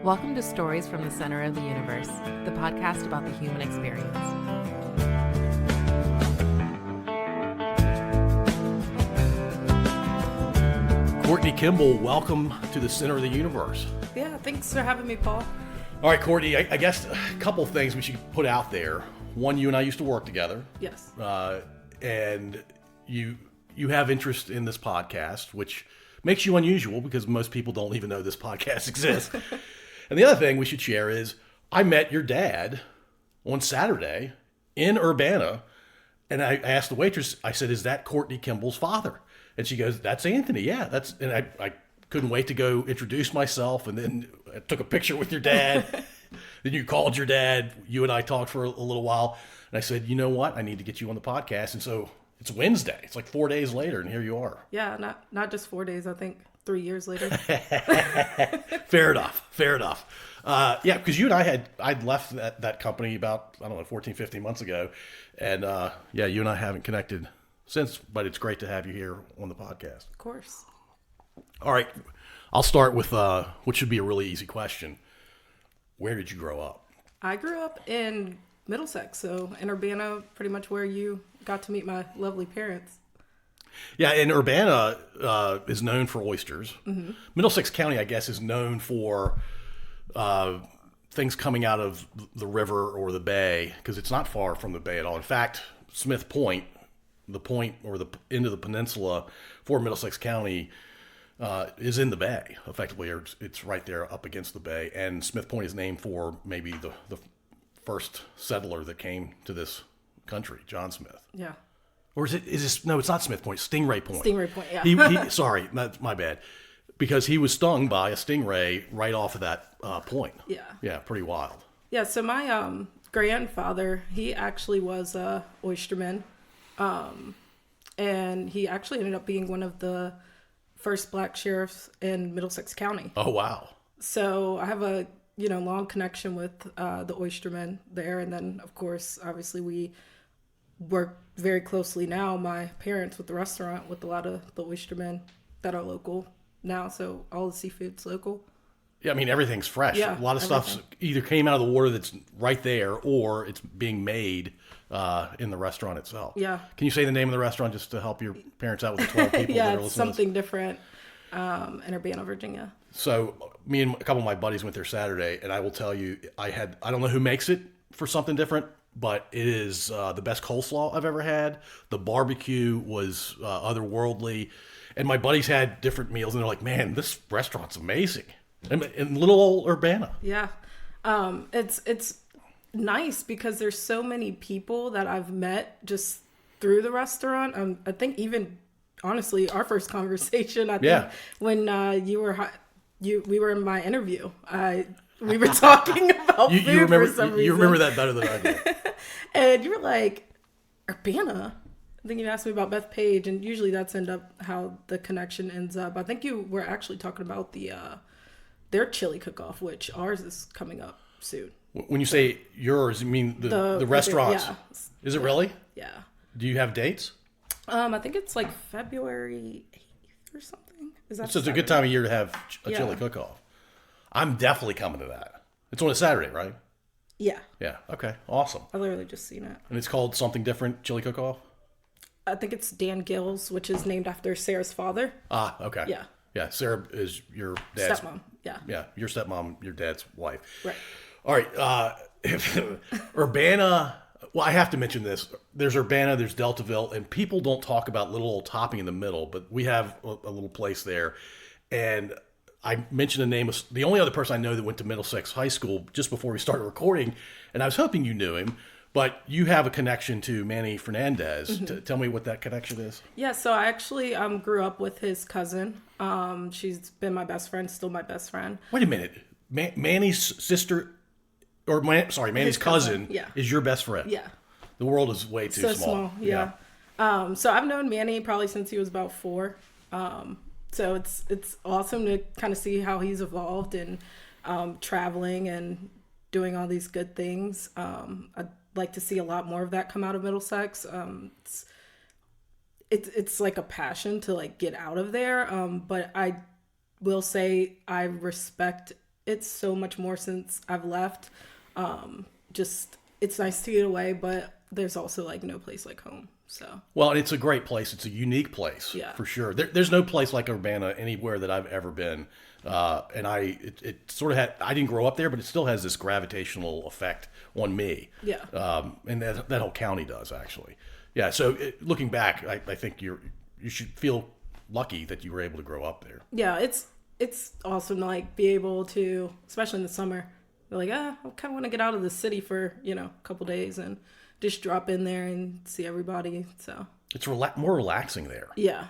Welcome to Stories from the Center of the Universe, the podcast about the human experience. Courtney, Kimble, welcome to the Center of the Universe. Yeah, thanks for having me, Paul. All right, Courtney, I guess a couple of things we should put out there. One, you and I used to work together. Yes. And you have interest in this podcast, which makes you unusual because most people don't even know this podcast exists. And the other thing we should share is I met your dad on Saturday in Urbana, and I asked the waitress, I said, "Is that Courtney Kimble's father?" And she goes, "That's Anthony, yeah." And I couldn't wait to go introduce myself, and then I took a picture with your dad. Then you called your dad. You and I talked for a little while, and I said, "You know what? I need to get you on the podcast." And so it's Wednesday. It's like 4 days later, and here you are. Yeah, not just 4 days. I think 3 years later. Fair enough. Yeah, because you and I'd left that company about, 14, 15 months ago. And you and I haven't connected since, but it's great to have you here on the podcast. Of course. All right. I'll start with what should be a really easy question. Where did you grow up? I grew up in Middlesex, so in Urbana, pretty much where you got to meet my lovely parents. Yeah, and Urbana is known for oysters. Mm-hmm. Middlesex County, I guess, is known for things coming out of the river or the bay, because it's not far from the bay at all. In fact, Smith Point, the point or the end of the peninsula for Middlesex County, is in the bay, effectively. Or it's right there up against the bay. And Smith Point is named for maybe the first settler that came to this country, John Smith. Yeah. Or is this, no, it's not Smith Point, Stingray Point. Stingray Point, yeah. Sorry, that's my bad. Because he was stung by a stingray right off of that point. Yeah. Yeah, pretty wild. Yeah, so my grandfather, he actually was a oysterman. And he actually ended up being one of the first black sheriffs in Middlesex County. Oh, wow. So I have a, long connection with the oystermen there. And then, of course, obviously we work very closely now, my parents, with the restaurant, with a lot of the oystermen that are local now. So all the seafood's local. Yeah, I mean, everything's fresh. Yeah, a lot of stuff either came out of the water that's right there, or it's being made in the restaurant itself. Yeah. Can you say the name of the restaurant just to help your parents out with the 12 people yeah, that are listening? it's something different in Urbana, Virginia. So me and a couple of my buddies went there Saturday, and I will tell you, I don't know who makes it for something different, but it is the best coleslaw I've ever had. The barbecue was otherworldly. And my buddies had different meals, and they're like, "Man, this restaurant's amazing." In little old Urbana. Yeah. It's nice because there's so many people that I've met just through the restaurant. I think even, honestly, our first conversation, I think, when we were in my interview, we were talking about food for some reason. You remember that better than I do. And you were like, Urbana? I think you asked me about Beth Page, and usually that's how the connection ends up. I think you were actually talking about their chili cook-off, which ours is coming up soon. When you say yours, you mean the restaurants? Yeah. Is it really? Yeah. Do you have dates? I think it's like February 8th or something. So it's a good time of year to have a chili cook-off. I'm definitely coming to that. It's on a Saturday, right? Yeah. Yeah. Okay. Awesome. I literally just seen it. And it's called something different, chili cook-off? I think it's Dan Gill's, which is named after Sarah's father. Ah, okay. Yeah. Yeah, Sarah is your dad's stepmom. Yeah. Yeah, your stepmom, your dad's wife. Right. All right. Urbana. Well, I have to mention this. There's Urbana, there's Deltaville, and people don't talk about little old Topping in the middle, but we have a little place there. And I mentioned the name of the only other person I know that went to Middlesex High School just before we started recording, and I was hoping you knew him. But you have a connection to Manny Fernandez. Mm-hmm. Tell me what that connection is. Yeah, so I actually grew up with his cousin. She's been my best friend, still my best friend. Wait a minute. Manny's sister, Manny's cousin is your best friend. Yeah. The world is way too small. Yeah. So I've known Manny probably since he was about 4. So it's awesome to kind of see how he's evolved and traveling and doing all these good things. I'd like to see a lot more of that come out of Middlesex. It's like a passion to like get out of there. But I will say I respect it's so much more since I've left. Just it's nice to get away, but there's also like no place like home. So well, it's a great place. It's a unique place, for sure. There's no place like Urbana anywhere that I've ever been, and it sort of had. I didn't grow up there, but it still has this gravitational effect on me. Yeah, and that whole county does actually. Yeah. So looking back, I think you should feel lucky that you were able to grow up there. Yeah, it's awesome to like be able to, especially in the summer. You're like, I kind of want to get out of the city for a couple days and just drop in there and see everybody. So it's more relaxing there. Yeah.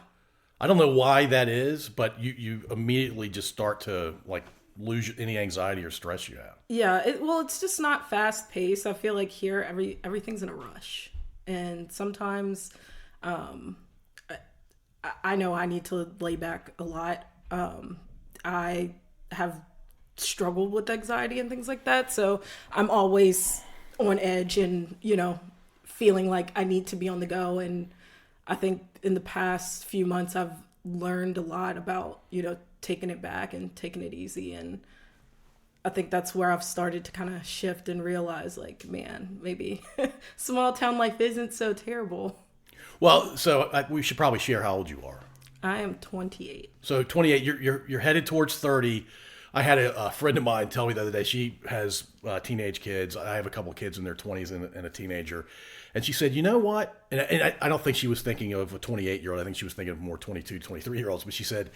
I don't know why that is, but you immediately just start to like lose any anxiety or stress you have. Yeah. It's just not fast paced. I feel like here everything's in a rush, and sometimes I know I need to lay back a lot. I have struggled with anxiety and things like that, so I'm always on edge and feeling like I need to be on the go. And I think in the past few months I've learned a lot about taking it back and taking it easy, and I think that's where I've started to kind of shift and realize like, man, maybe small town life isn't so terrible. Well, so we should probably share how old you are. I am 28. So 28, you're headed towards 30. I had a friend of mine tell me the other day, she has teenage kids. I have a couple of kids in their 20s and a teenager. And she said, you know what? And I don't think she was thinking of a 28-year-old. I think she was thinking of more 22, 23-year-olds. But she said,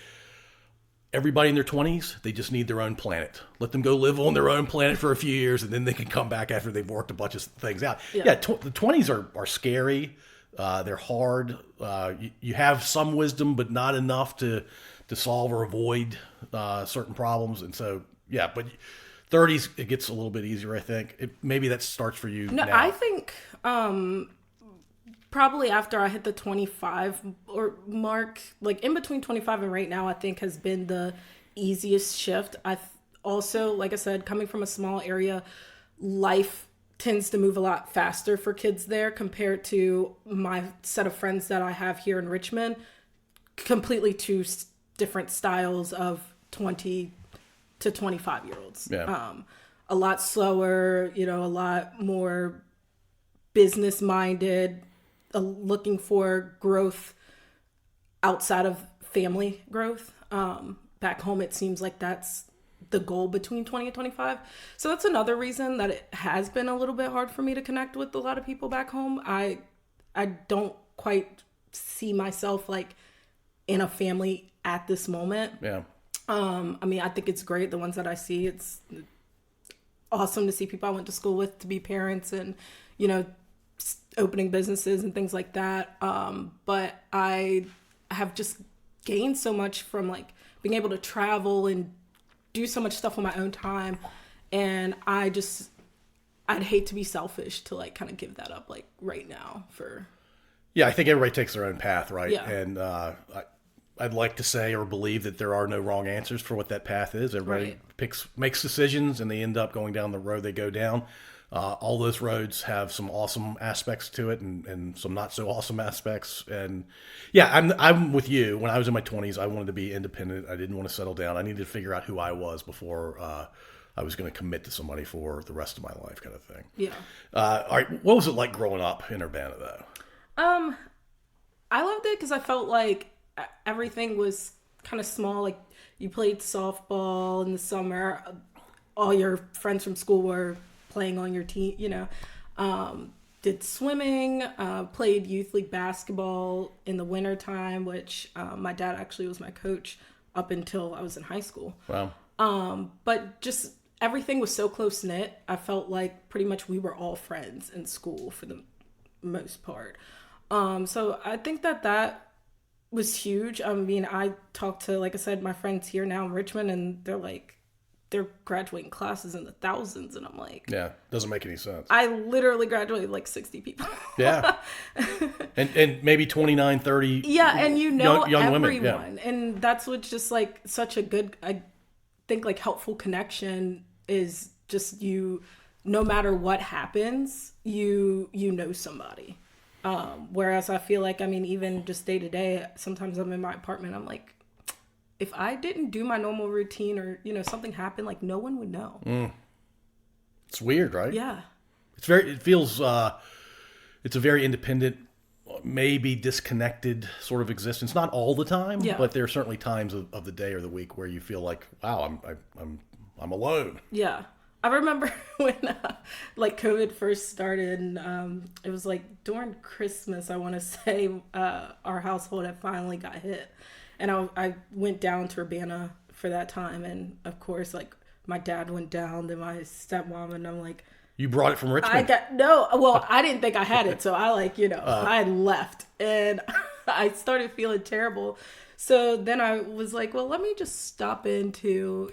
everybody in their 20s, they just need their own planet. Let them go live on their own planet for a few years, and then they can come back after they've worked a bunch of things out. Yeah, the 20s are scary. They're hard. You have some wisdom, but not enough to solve or avoid certain problems. And so, yeah, but 30s, it gets a little bit easier, I think. Maybe that starts for you now. I think probably after I hit the 25 or mark, like in between 25 and right now, I think has been the easiest shift. I also, like I said, coming from a small area, life tends to move a lot faster for kids there compared to my set of friends that I have here in Richmond. Completely two different styles of 20 to 25-year-olds. Yeah. A lot slower, a lot more business minded, looking for growth outside of family growth. Back home, it seems like that's the goal between 20 and 25. So that's another reason that it has been a little bit hard for me to connect with a lot of people back home. I don't quite see myself like in a family at this moment. Yeah. I mean, I think it's great. The ones that I see, it's awesome to see people I went to school with to be parents and, opening businesses and things like that. But I have just gained so much from like being able to travel and do so much stuff on my own time. And I'd hate to be selfish to like kind of give that up like right now for. Yeah, I think everybody takes their own path, right? Yeah. And I'd like to say or believe that there are no wrong answers for what that path is. Everybody makes decisions and they end up going down the road they go down. All those roads have some awesome aspects to it and some not so awesome aspects. And yeah, I'm with you. When I was in my 20s, I wanted to be independent. I didn't want to settle down. I needed to figure out who I was before I was going to commit to somebody for the rest of my life, kind of thing. Yeah. All right. What was it like growing up in Urbana, though? I loved it because I felt like everything was kind of small. Like you played softball in the summer. All your friends from school were playing on your team, did swimming, played youth league basketball in the wintertime, which my dad actually was my coach up until I was in high school. Wow. But just everything was so close knit. I felt like pretty much we were all friends in school for the most part. So I think that was huge. I mean, I talked to, like I said, my friends here now in Richmond, and they're graduating classes in the thousands, and I'm like, yeah, doesn't make any sense. I literally graduated like 60 people. Yeah. and maybe 29, 30 yeah, and young everyone women. Yeah. And that's what's just like such a good, I think, like helpful connection is just no matter what happens, you know somebody. Whereas I feel like, I mean, even just day to day, sometimes I'm in my apartment, I'm like, if I didn't do my normal routine or, something happened, like no one would know. It's weird, right? Yeah. It's a very independent, maybe disconnected sort of existence. Not all the time, but there are certainly times of the day or the week where you feel like, wow, I'm alone. Yeah. I remember when like COVID first started, and it was like during Christmas, I want to say, our household had finally got hit. And I went down to Urbana for that time. And of course, like my dad went down, then my stepmom, and I'm like, you brought it from Richmond? I didn't think I had it. So I I left, and I started feeling terrible. So then I was like, well, let me just stop into,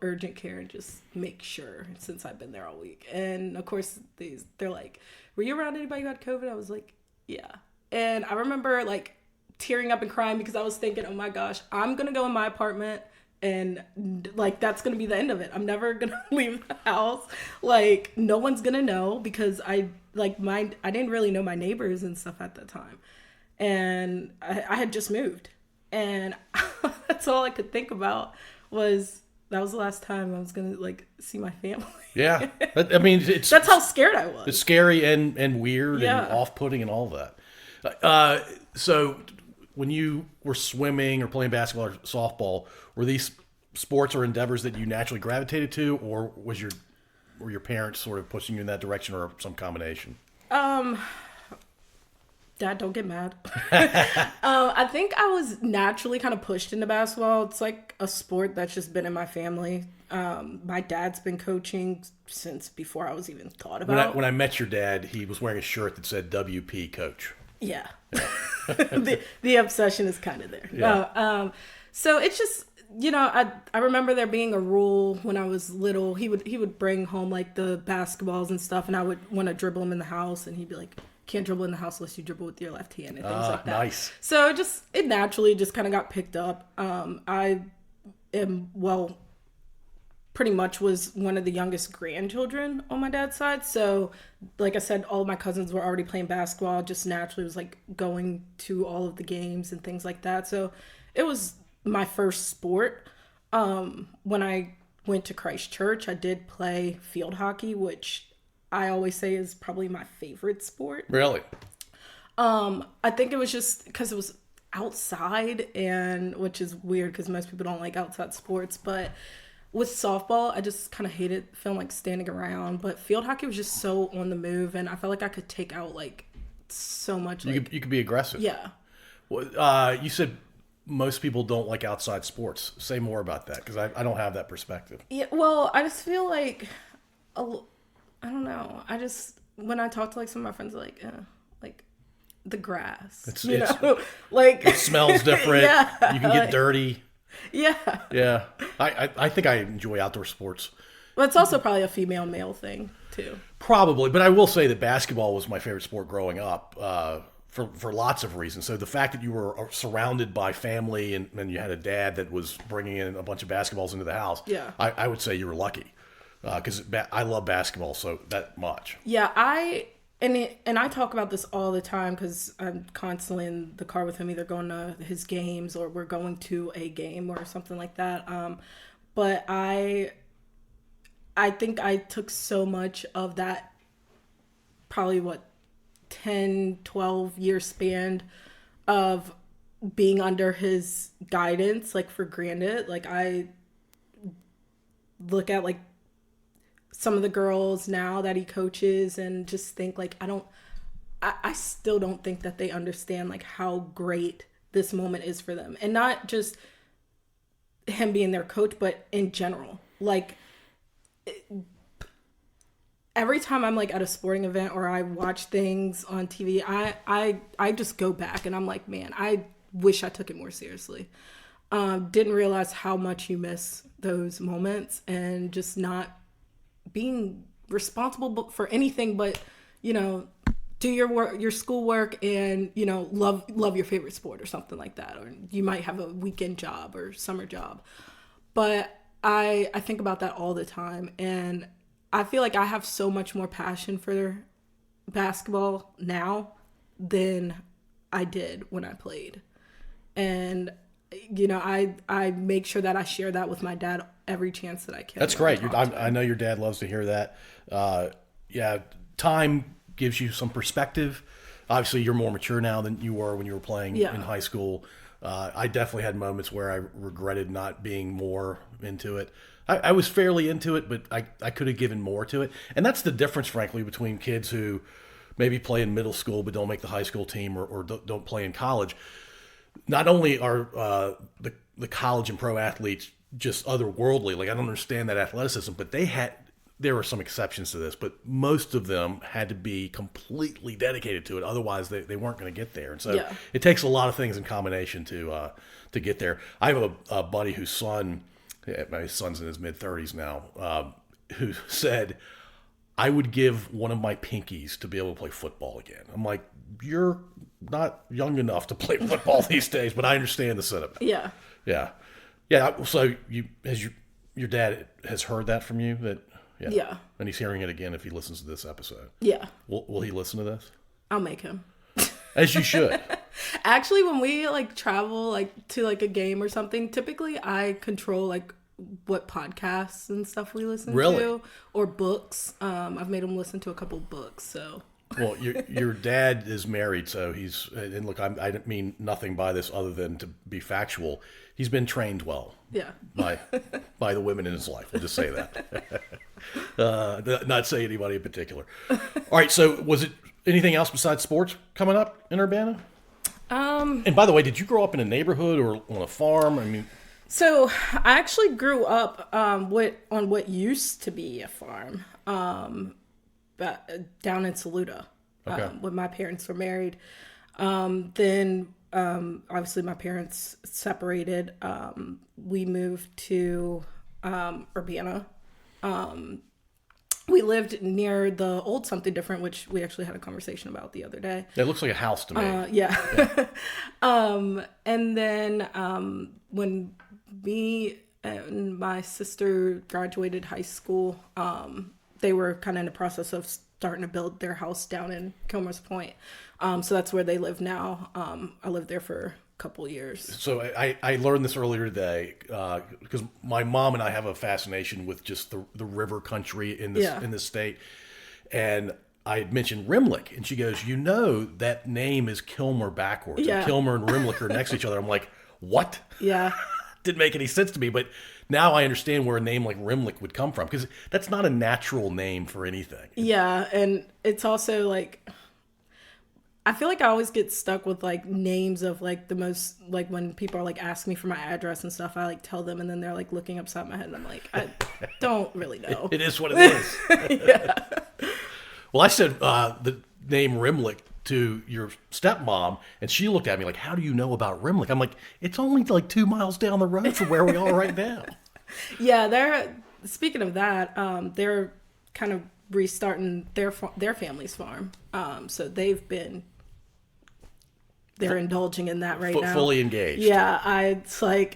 urgent care and just make sure, since I've been there all week. And of course, they're like, were you around anybody who had COVID? I was like, yeah. And I remember like tearing up and crying because I was thinking, oh my gosh, I'm going to go in my apartment and like, that's going to be the end of it. I'm never going to leave the house. Like, no one's going to know because I didn't really know my neighbors and stuff at the time. And I had just moved. And that's all I could think about was that was the last time I was going to like see my family. Yeah. I mean, that's how scared I was. It's scary and weird and off-putting and all that. So when you were swimming or playing basketball or softball, were these sports or endeavors that you naturally gravitated to, or were your parents sort of pushing you in that direction, or some combination? Dad, don't get mad. I think I was naturally kind of pushed into basketball. It's like a sport that's just been in my family. My dad's been coaching since before I was even thought about. When I met your dad, he was wearing a shirt that said WP Coach. Yeah. The obsession is kind of there. Yeah. So it's just, I remember there being a rule when I was little. He would bring home like the basketballs and stuff, and I would want to dribble them in the house, and he'd be like, can't dribble in the house unless you dribble with your left hand and things like that. Nice. So it naturally just kind of got picked up. I am, pretty much was one of the youngest grandchildren on my dad's side. So like I said, all of my cousins were already playing basketball. Just naturally was like going to all of the games and things like that. So it was my first sport. When I went to Christ Church, I did play field hockey, which I always say is probably my favorite sport. Really? I think it was just because it was outside, and which is weird because most people don't like outside sports. But with softball, I just kind of hated feeling like standing around. But field hockey was just so on the move, and I felt like I could take out like so much. You could be aggressive. Yeah. Well, you said most people don't like outside sports. Say more about that, because I don't have that perspective. Yeah. Well, I just feel like I don't know. When I talk to like some of my friends, like the grass, like it smells different. Yeah, you can get dirty. Yeah. Yeah. I think I enjoy outdoor sports. Well, it's also probably a female male thing too. Probably, but I will say that basketball was my favorite sport growing up. For lots of reasons. So the fact that you were surrounded by family and you had a dad that was bringing in a bunch of basketballs into the house. Yeah. I would say you were lucky. Because I love basketball so that much. Yeah, and I talk about this all the time because I'm constantly in the car with him, either going to his games or we're going to a game or something like that. But I think I took so much of that, probably 10, 12 year span of being under his guidance, like for granted. Like I look at like some of the girls now that he coaches and just think like I still don't think that they understand like how great this moment is for them, and not just him being their coach, but in general. Like every time I'm like at a sporting event or I watch things on TV, I just go back and I'm like, man, I wish I took it more seriously. Didn't realize how much you miss those moments and just not being responsible for anything but, do your work, your schoolwork, and, love your favorite sport or something like that. Or you might have a weekend job or summer job. But I think about that all the time. And I feel like I have so much more passion for basketball now than I did when I played. And I make sure that I share that with my dad every chance that I can. That's great. I know your dad loves to hear that. Yeah, time gives you some perspective. Obviously, you're more mature now than you were when you were playing in high school. I definitely had moments where I regretted not being more into it. I was fairly into it, but I could have given more to it. And that's the difference, frankly, between kids who maybe play in middle school but don't make the high school team or don't play in college. Not only are the college and pro athletes just otherworldly, like I don't understand that athleticism, but there were some exceptions to this, but most of them had to be completely dedicated to it. Otherwise, they weren't going to get there. And so it takes a lot of things in combination to get there. I have a buddy whose my son's in his mid-30s now, who said, I would give one of my pinkies to be able to play football again. I'm like, you're not young enough to play football these days, but I understand the sentiment. Yeah. Yeah. Yeah. So your dad has heard that from you? Yeah. And he's hearing it again if he listens to this episode. Yeah. Will he listen to this? I'll make him. As you should. Actually, when we travel to a game or something, typically I control what podcasts and stuff we listen to or books. I've made him listen to a couple books, so. Well, your dad is married, so and look, I mean nothing by this other than to be factual. He's been trained well. Yeah. By the women in his life. We'll just say that. Not say anybody in particular. All right. So was it anything else besides sports coming up in Urbana? And by the way, did you grow up in a neighborhood or on a farm? I mean. So I actually grew up on what used to be a farm. Down in Saluda, when my parents were married. Then obviously my parents separated. We moved to Urbana. We lived near the old Something Different, which we actually had a conversation about the other day. It looks like a house to me. Yeah. And then when me and my sister graduated high school, they were kind of in the process of starting to build their house down in Kilmer's Point. So that's where they live now. I lived there for a couple years. So I learned this earlier today because my mom and I have a fascination with just the river country in this state. And I had mentioned Rimlick, and she goes, that name is Kilmer backwards. Yeah. And Kilmer and Rimlick are next to each other. I'm like, what? Yeah. Didn't make any sense to me, but now I understand where a name like Rimlick would come from, because that's not a natural name for anything. Yeah, and it's also I feel like I always get stuck with names of the most when people are asking me for my address and stuff, I tell them, and then they're looking upside my head, and I'm like, I don't really know. It is what it is. Yeah. Well, I said the name Rimlick to your stepmom, and she looked at me like, how do you know about Rimlick? I'm like, it's only 2 miles down the road from where we are right now. Yeah, speaking of that, they're kind of restarting their family's farm. So they're indulging in that right now. Fully engaged. Yeah, it's I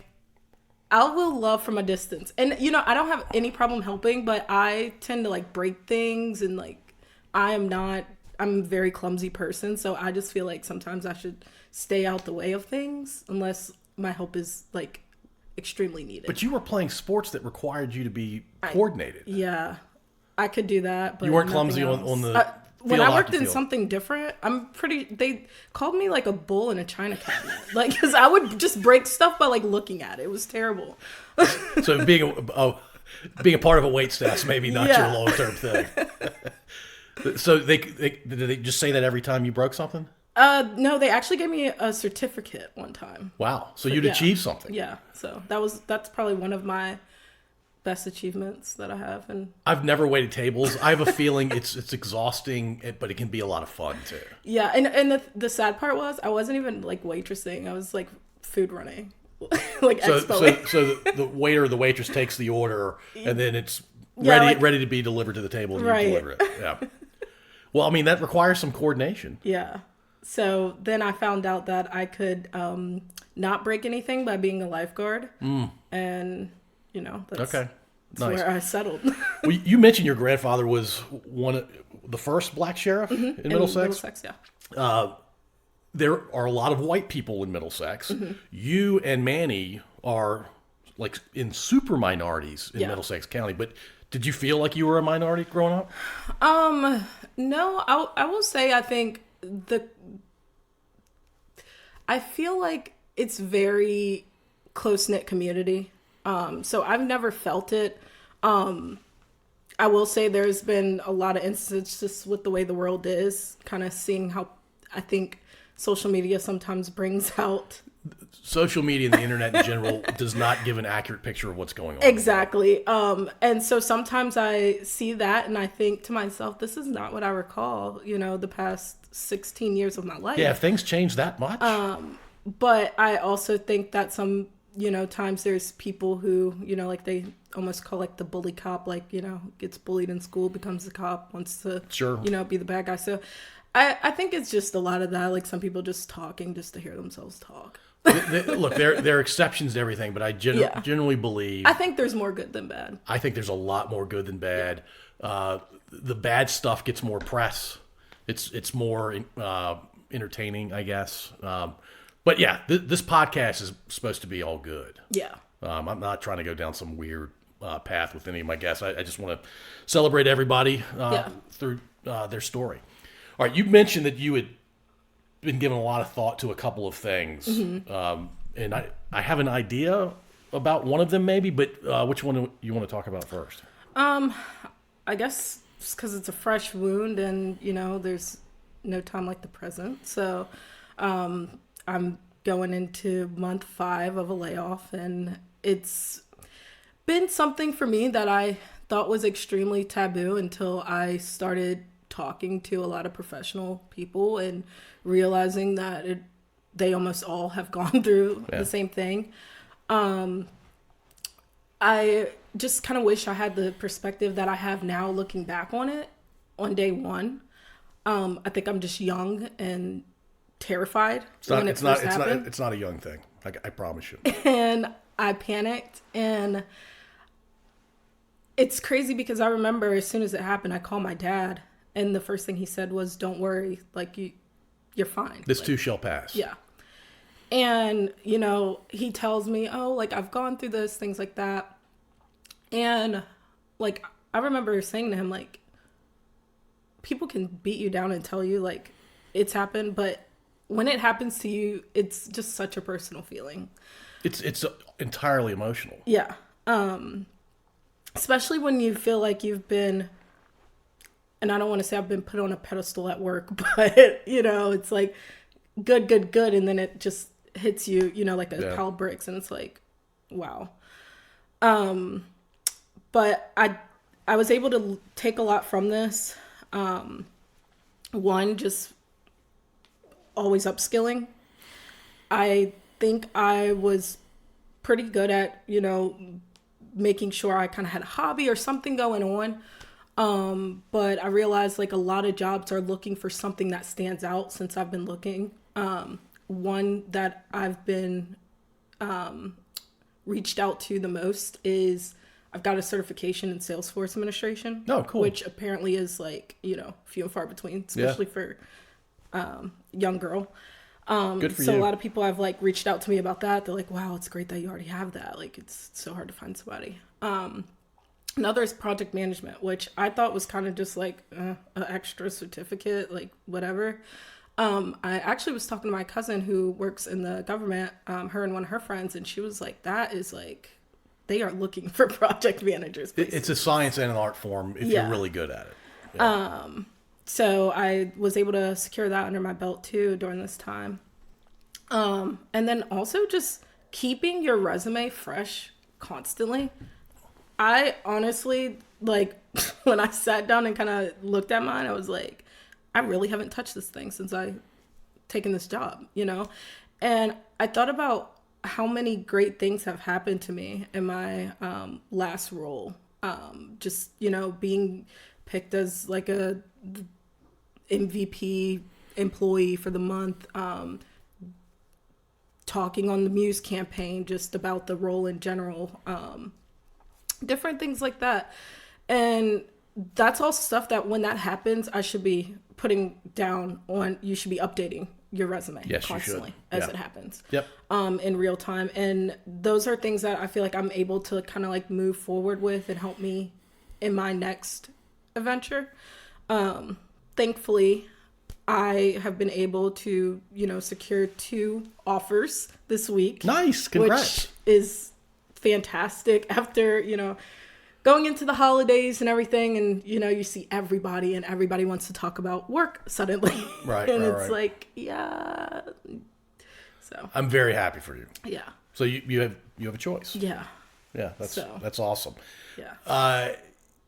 will love from a distance. And, I don't have any problem helping, but I tend to break things, and I'm a very clumsy person, so I just feel like sometimes I should stay out the way of things unless my help is extremely needed. But you were playing sports that required you to be coordinated. Yeah, I could do that, but you weren't clumsy on the when I worked in Something Different, they called me a bull in a china cabinet, because I would just break stuff by looking at it. It was terrible. So being a part of a wait staff maybe not your long-term thing. So did they just say that every time you broke something? No, they actually gave me a certificate one time. Wow. So you'd achieved something. Yeah. So that's probably one of my best achievements that I have. And I've never waited tables. I have a feeling it's exhausting, but it can be a lot of fun too. Yeah, and the sad part was I wasn't even waitressing. I was food running. Expo. So the waiter or the waitress takes the order, and then it's ready to be delivered to the table, and you deliver it. Yeah. Well, I mean, that requires some coordination. Yeah. So then I found out that I could not break anything by being a lifeguard. And, that's nice. Where I settled. Well, you mentioned your grandfather was the first black sheriff in Middlesex? Middlesex, yeah. there are a lot of white people in Middlesex. Mm-hmm. You and Manny are like in super minorities in Yeah. Middlesex County. But did you feel like you were a minority growing up? No, I will say I think I feel like it's very close-knit community. So I've never felt it. I will say there's been a lot of instances just with the way the world is, kind of seeing how I think social media sometimes brings out. Social media and the internet in general does not give an accurate picture of what's going on. Exactly. And so sometimes I see that and I think to myself, this is not what I recall, the past 16 years of my life. Yeah, if things change that much. But I also think that some, times there's people who, like they almost call like the bully cop, like, gets bullied in school, becomes a cop, wants to, Sure. Be the bad guy. So I think it's just a lot of that, like some people just talking just to hear themselves talk. Look, there are exceptions to everything, but I generally believe. I think there's more good than bad. I think there's a lot more good than bad. The bad stuff gets more press. It's more entertaining, I guess. But yeah, this podcast is supposed to be all good. Yeah. I'm not trying to go down some weird path with any of my guests. I just want to celebrate everybody through their story. All right, you mentioned that you had been giving a lot of thought to a couple of things. Mm-hmm. And I have an idea about one of them maybe, but which one do you want to talk about first? I guess just because it's a fresh wound and, there's no time like the present. So I'm going into month 5 of a layoff, and it's been something for me that I thought was extremely taboo until I started talking to a lot of professional people and realizing that they almost all have gone through the same thing. I just kind of wish I had the perspective that I have now looking back on it on day one. I think I'm just young and terrified when it first happened. It's not a young thing. I promise you. And I panicked, and it's crazy because I remember as soon as it happened, I called my dad, and the first thing he said was, "Don't worry, like you're fine. This too shall pass." Yeah. And, he tells me, "Oh, like I've gone through this, things like that." And like, I remember saying to him, like, people can beat you down and tell you like it's happened, but when it happens to you, it's just such a personal feeling. It's entirely emotional. Yeah. Especially when you feel like you've been, and I don't want to say I've been put on a pedestal at work, but it's like good. And then it just hits you, like a pile of bricks, and it's like, wow. But I was able to take a lot from this. One, just always upskilling. I think I was pretty good at, making sure I kind of had a hobby or something going on. But I realized like a lot of jobs are looking for something that stands out since I've been looking. One that I've been reached out to the most is I've got a certification in Salesforce administration. Oh, cool. Which apparently is like, few and far between, especially for young girl. Good for so you. A lot of people have like reached out to me about that. They're like, wow, it's great that you already have that. Like, it's so hard to find somebody. Another is project management, which I thought was kind of just like an extra certificate, like whatever. I actually was talking to my cousin who works in the government, her and one of her friends, and she was like, that is like, they are looking for project managers. Basically. It's a science and an art form if you're really good at it. Yeah. So I was able to secure that under my belt too during this time. And then also just keeping your resume fresh constantly. I honestly, like, when I sat down and kind of looked at mine, I was like, I really haven't touched this thing since I taken this job, And I thought about how many great things have happened to me in my last role. Just, being picked as like a MVP employee for the month, talking on the Muse campaign just about the role in general, different things like that. And that's all stuff that when that happens, I should be putting down on, you should be updating your resume Yes, constantly you should. as it happens. Yep. In real time. And those are things that I feel like I'm able to kind of like move forward with and help me in my next adventure. Thankfully, I have been able to, secure 2 offers this week. Nice. Congrats. Which is fantastic after, going into the holidays and everything, and you see everybody and everybody wants to talk about work suddenly. Right. And right, it's right. like, yeah. So I'm very happy for you. yeah. So you have a choice. Yeah. Yeah, that's awesome. Yeah.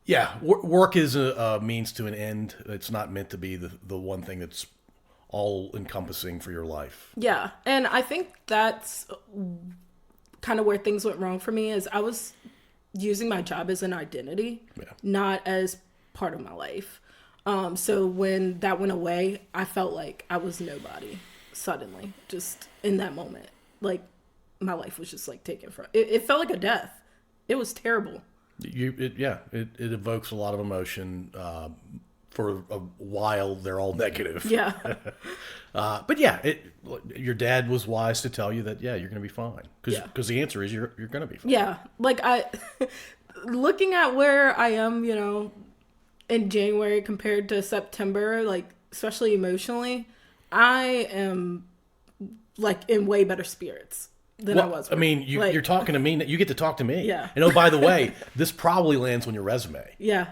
Yeah, work is a means to an end. It's not meant to be the one thing that's all encompassing for your life. Yeah. And I think that's kind of where things went wrong for me, is I was using my job as an identity, not as part of my life. So when that went away, I felt like I was nobody suddenly, just in that moment. Like my life was just like taken from it felt like a death. It was terrible. It evokes a lot of emotion. For a while, they're all negative. Yeah. But yeah, your dad was wise to tell you that, you're going to be fine. Because the answer is you're going to be fine. Yeah. Like looking at where I am, in January compared to September, like especially emotionally, I am like in way better spirits than I was. I mean, you're talking to me. You get to talk to me. Yeah. And by the way, this probably lands on your resume. Yeah.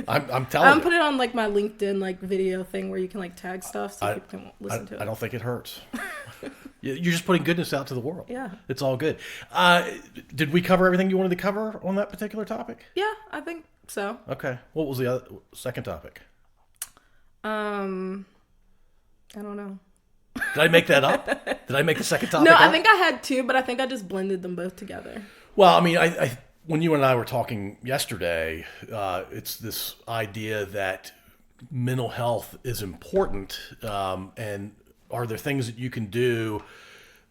I'm telling you. Put it on like my LinkedIn like video thing where you can like tag stuff so people can listen to it. I don't think it hurts. You're just putting goodness out to the world. Yeah. It's all good. Did we cover everything you wanted to cover on that particular topic? Yeah, I think so. Okay. What was the second topic? I don't know. Did I make that up? Did I make the second topic No, up? I think I had 2, but I think I just blended them both together. Well, I mean, I when you and I were talking yesterday, it's this idea that mental health is important, and are there things that you can do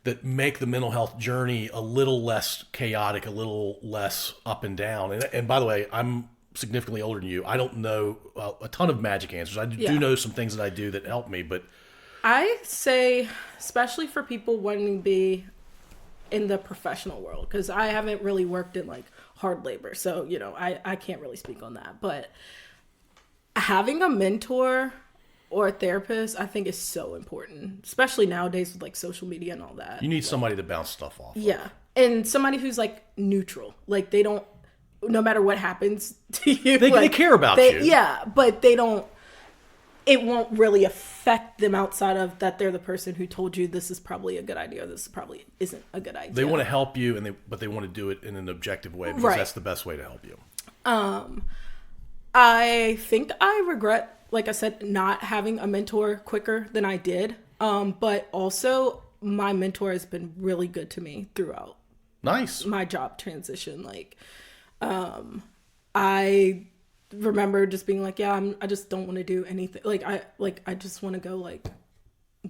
that make the mental health journey a little less chaotic, a little less up and down? And by the way, I'm significantly older than you. I don't know a ton of magic answers. I do know some things that I do that help me, but I say, especially for people wanting to be in the professional world, because I haven't really worked in like hard labor, so I can't really speak on that, but having a mentor or a therapist I think is so important, especially nowadays with like social media and all that. you need somebody to bounce stuff off of. Yeah. And somebody who's like neutral, like they don't, no matter what happens to you, They care about you. Yeah, but it won't really affect them outside of that they're the person who told you this is probably a good idea or this probably isn't a good idea. They want to help you, but they want to do it in an objective way because that's the best way to help you. I think I regret, like I said, not having a mentor quicker than I did. But also my mentor has been really good to me throughout Nice. my job transition. Like, I remember just being like, I just don't want to do anything. I just want to go like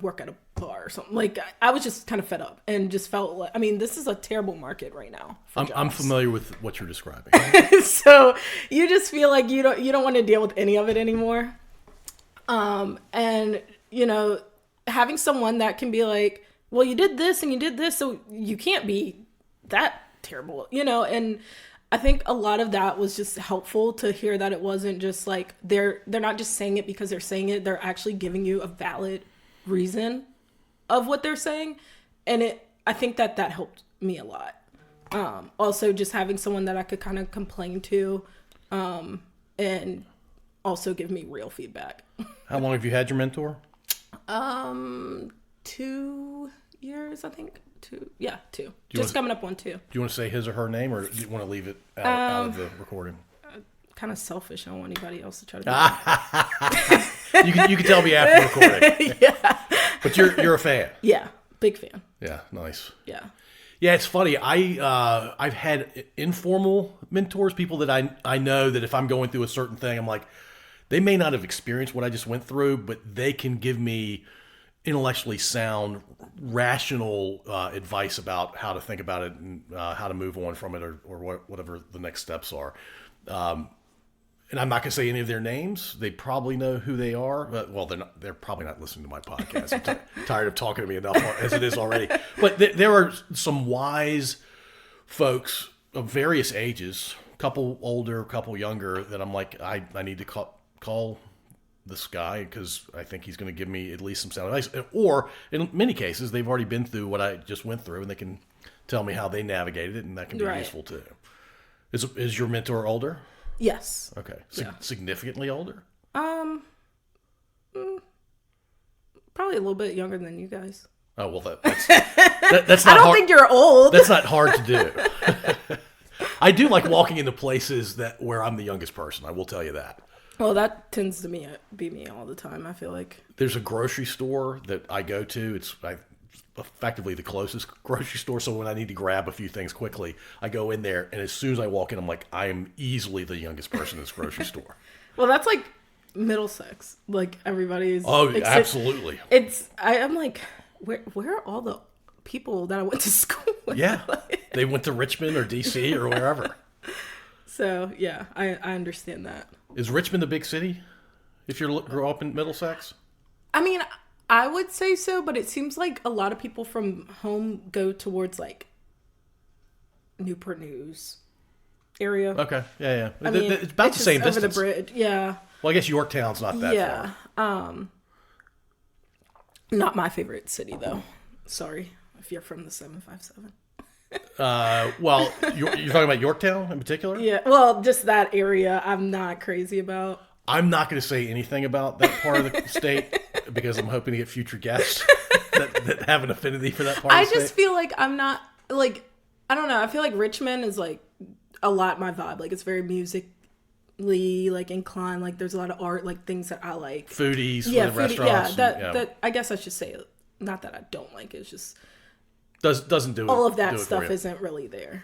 work at a bar or something. Like I was just kind of fed up and just felt like, this is a terrible market right now. I'm familiar with what you're describing. So you just feel like you don't want to deal with any of it anymore. And having someone that can be like, well, you did this and you did this, so you can't be that terrible, and I think a lot of that was just helpful to hear that it wasn't just like they're not just saying it because they're saying it. They're actually giving you a valid reason of what they're saying. And I think that helped me a lot. Also just having someone that I could kind of complain to, and also give me real feedback. How long have you had your mentor? 2 years, I think. 2. Just coming up on 2. Do you want to say his or her name, or do you want to leave it out of the recording? Kind of selfish. I don't want anybody else to try to do You can tell me after recording. Yeah. But you're a fan. Yeah. Big fan. Yeah, nice. Yeah. Yeah, it's funny. I've had informal mentors, people that I know that if I'm going through a certain thing, I'm like, they may not have experienced what I just went through, but they can give me intellectually sound, rational advice about how to think about it and how to move on from it, or whatever the next steps are. and I'm not going to say any of their names. They probably know who they are. Well, they're probably not listening to my podcast. I'm tired of talking to me enough as it is already. But there are some wise folks of various ages, a couple older, a couple younger, that I'm like, I need to call this guy because I think he's going to give me at least some sound advice. Or in many cases, they've already been through what I just went through, and they can tell me how they navigated it, and that can be useful too. Is your mentor older? Yes. Okay. Significantly older? Probably a little bit younger than you guys. Oh, well, that's not I don't think you're old. That's not hard to do. I do like walking into places where I'm the youngest person. I will tell you that. Well, that tends to be me all the time, I feel like. There's a grocery store that I go to. It's effectively the closest grocery store. So when I need to grab a few things quickly, I go in there. And as soon as I walk in, I'm like, I am easily the youngest person in this grocery store. Well, that's like Middlesex. Like everybody's. Oh, absolutely. I'm like, where are all the people that I went to school with? Yeah. They went to Richmond or DC or wherever. So, yeah, I understand that. Is Richmond a big city if you grew up in Middlesex? I mean, I would say so, but it seems like a lot of people from home go towards, like, Newport News area. Okay, yeah. I mean, it's about the same over distance. the bridge, yeah. Well, I guess Yorktown's not that far. Not my favorite city, though. Sorry if you're from the 757. Well, you're talking about Yorktown in particular? Yeah, well, just that area I'm not crazy about. I'm not going to say anything about that part of the state because I'm hoping to get future guests that have an affinity for that part of the state. I just feel like I'm not, like, I don't know. I feel like Richmond is, like, a lot my vibe. Like, it's very musically, like, inclined. Like, there's a lot of art, like, things that I like. Foodies, restaurants. Yeah, that I guess I should say, not that I don't like it. It's just... Doesn't do it. All of that stuff isn't really there.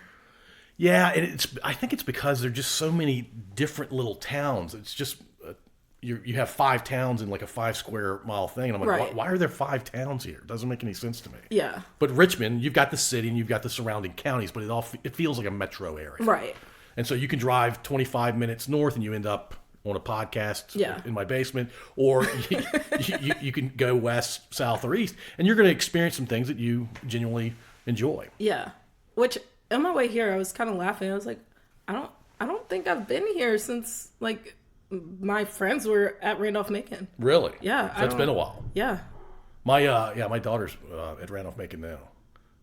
Yeah, and I think it's because there's just so many different little towns. It's just you have 5 towns in like a 5 square mile thing, and I'm like, why are there 5 towns here? It doesn't make any sense to me. Yeah. But Richmond, you've got the city and you've got the surrounding counties, but it feels like a metro area. Right. And so you can drive 25 minutes north and you end up on a podcast in my basement, or you can go west, south, or east, and you're going to experience some things that you genuinely enjoy. Yeah. Which on my way here, I was kind of laughing. I was like, I don't think I've been here since like my friends were at Randolph-Macon. Really? Yeah. So it's been a while. Yeah. My daughter's at Randolph-Macon now.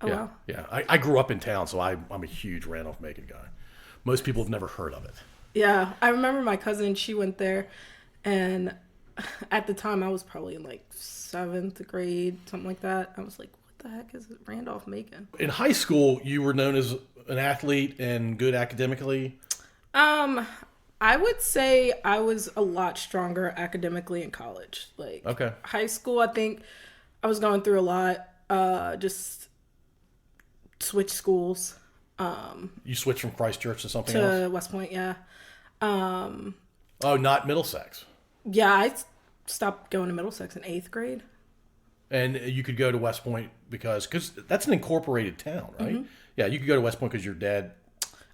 Oh, yeah. wow. Yeah. I grew up in town, so I'm a huge Randolph-Macon guy. Most people have never heard of it. Yeah, I remember my cousin, she went there, and at the time I was probably in like 7th grade, something like that. I was like, what the heck is Randolph-Macon? In high school, you were known as an athlete and good academically? I would say I was a lot stronger academically in college. Like, okay. High school, I think I was going through a lot, just switched schools. You switched from Christchurch to something else? else? To West Point, yeah. Oh, not Middlesex. Yeah, I stopped going to Middlesex in 8th grade. And you could go to West Point because that's an incorporated town, right? Mm-hmm. Yeah, you could go to West Point because your dad...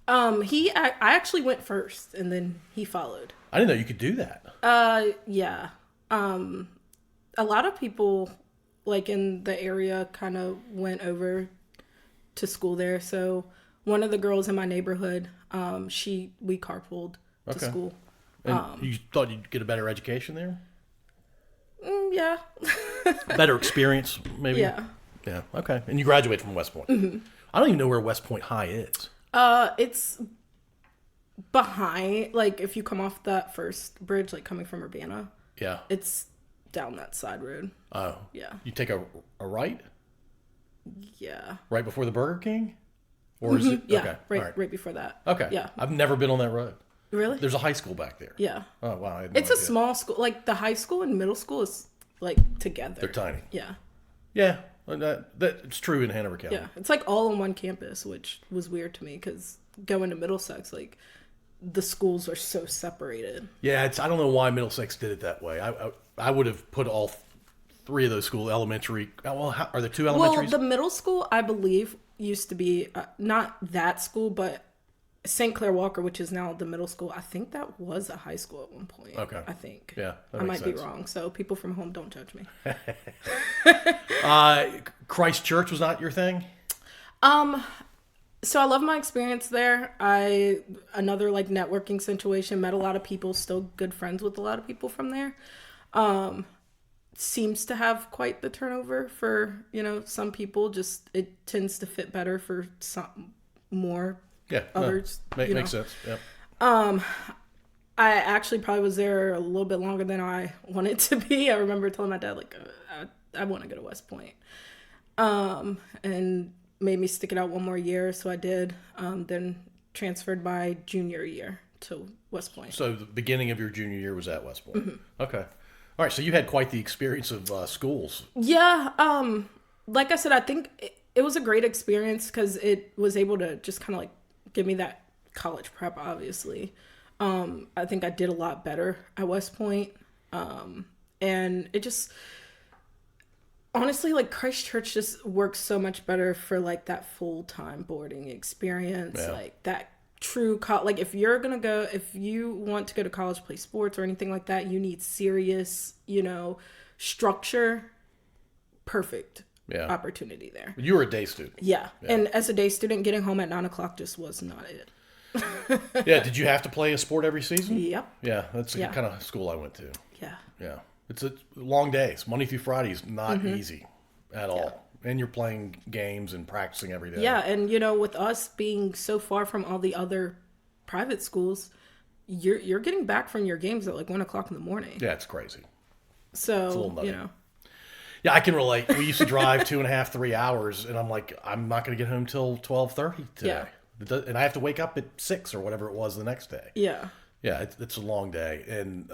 I actually went first, and then he followed. I didn't know you could do that. Yeah. A lot of people, like, in the area kind of went over to school there. So one of the girls in my neighborhood, we carpooled to school. And you thought you'd get a better education there? Yeah. Better experience, maybe? Yeah. Yeah, okay. And you graduated from West Point. Mm-hmm. I don't even know where West Point High is. It's behind, like, if you come off that first bridge, like, coming from Urbana. Yeah. It's down that side road. Oh. Yeah. You take a right? Yeah. Right before the Burger King? Or is it? Yeah, okay. right before that. Okay. Yeah. I've never been on that road. Really? There's a high school back there. Yeah. Oh, wow. I had no It's a idea. small school. Like, the high school and middle school is, like, together. They're tiny. Yeah. Yeah. That's true in Hanover County. Yeah. It's, like, all on one campus, which was weird to me because going to Middlesex, like, the schools are so separated. Yeah, I don't know why Middlesex did it that way. I would have put all 3 of those schools, elementary. Well, are there 2 elementaries? Well, the middle school, I believe, used to be not that school, but St. Clair Walker, which is now the middle school. I think that was a high school at one point. Okay. I think. Yeah, I might be wrong. So people from home, don't judge me. Christchurch was not your thing? So I love my experience there. Another like networking situation, met a lot of people, still good friends with a lot of people from there. Seems to have quite the turnover for, some people. Just it tends to fit better for some more others. Makes sense. Yeah. I actually probably was there a little bit longer than I wanted to be. I remember telling my dad, like, I want to go to West Point. And made me stick it out one more year, so I did. Then transferred my junior year to West Point. So the beginning of your junior year was at West Point. Mm-hmm. Okay. All right, so you had quite the experience of schools. Yeah. Like I said, I think it was a great experience because it was able to just kind of like give me that college prep, obviously. I think I did a lot better at West Point. And it just, honestly, like Christchurch just works so much better for like that full-time boarding experience. Yeah. Like that true, like if you want to go to college, play sports or anything like that, you need serious, structure. Perfect. Yeah. Opportunity there. You were a day student. Yeah. And as a day student, getting home at 9:00 just was not it. Yeah. Did you have to play a sport every season? Yep. Yeah. That's the kind of school I went to. Yeah. Yeah. It's a long days. Monday through Friday is not easy at all. And you're playing games and practicing every day. Yeah. And, with us being so far from all the other private schools, you're getting back from your games at like 1:00 in the morning. Yeah. It's crazy. So, it's a little nutty. Yeah, I can relate. We used to drive 2.5, 3 hours, and I'm like, I'm not going to get home till 12:30 today. Yeah. And I have to wake up at 6 or whatever it was the next day. Yeah. Yeah, it's a long day, and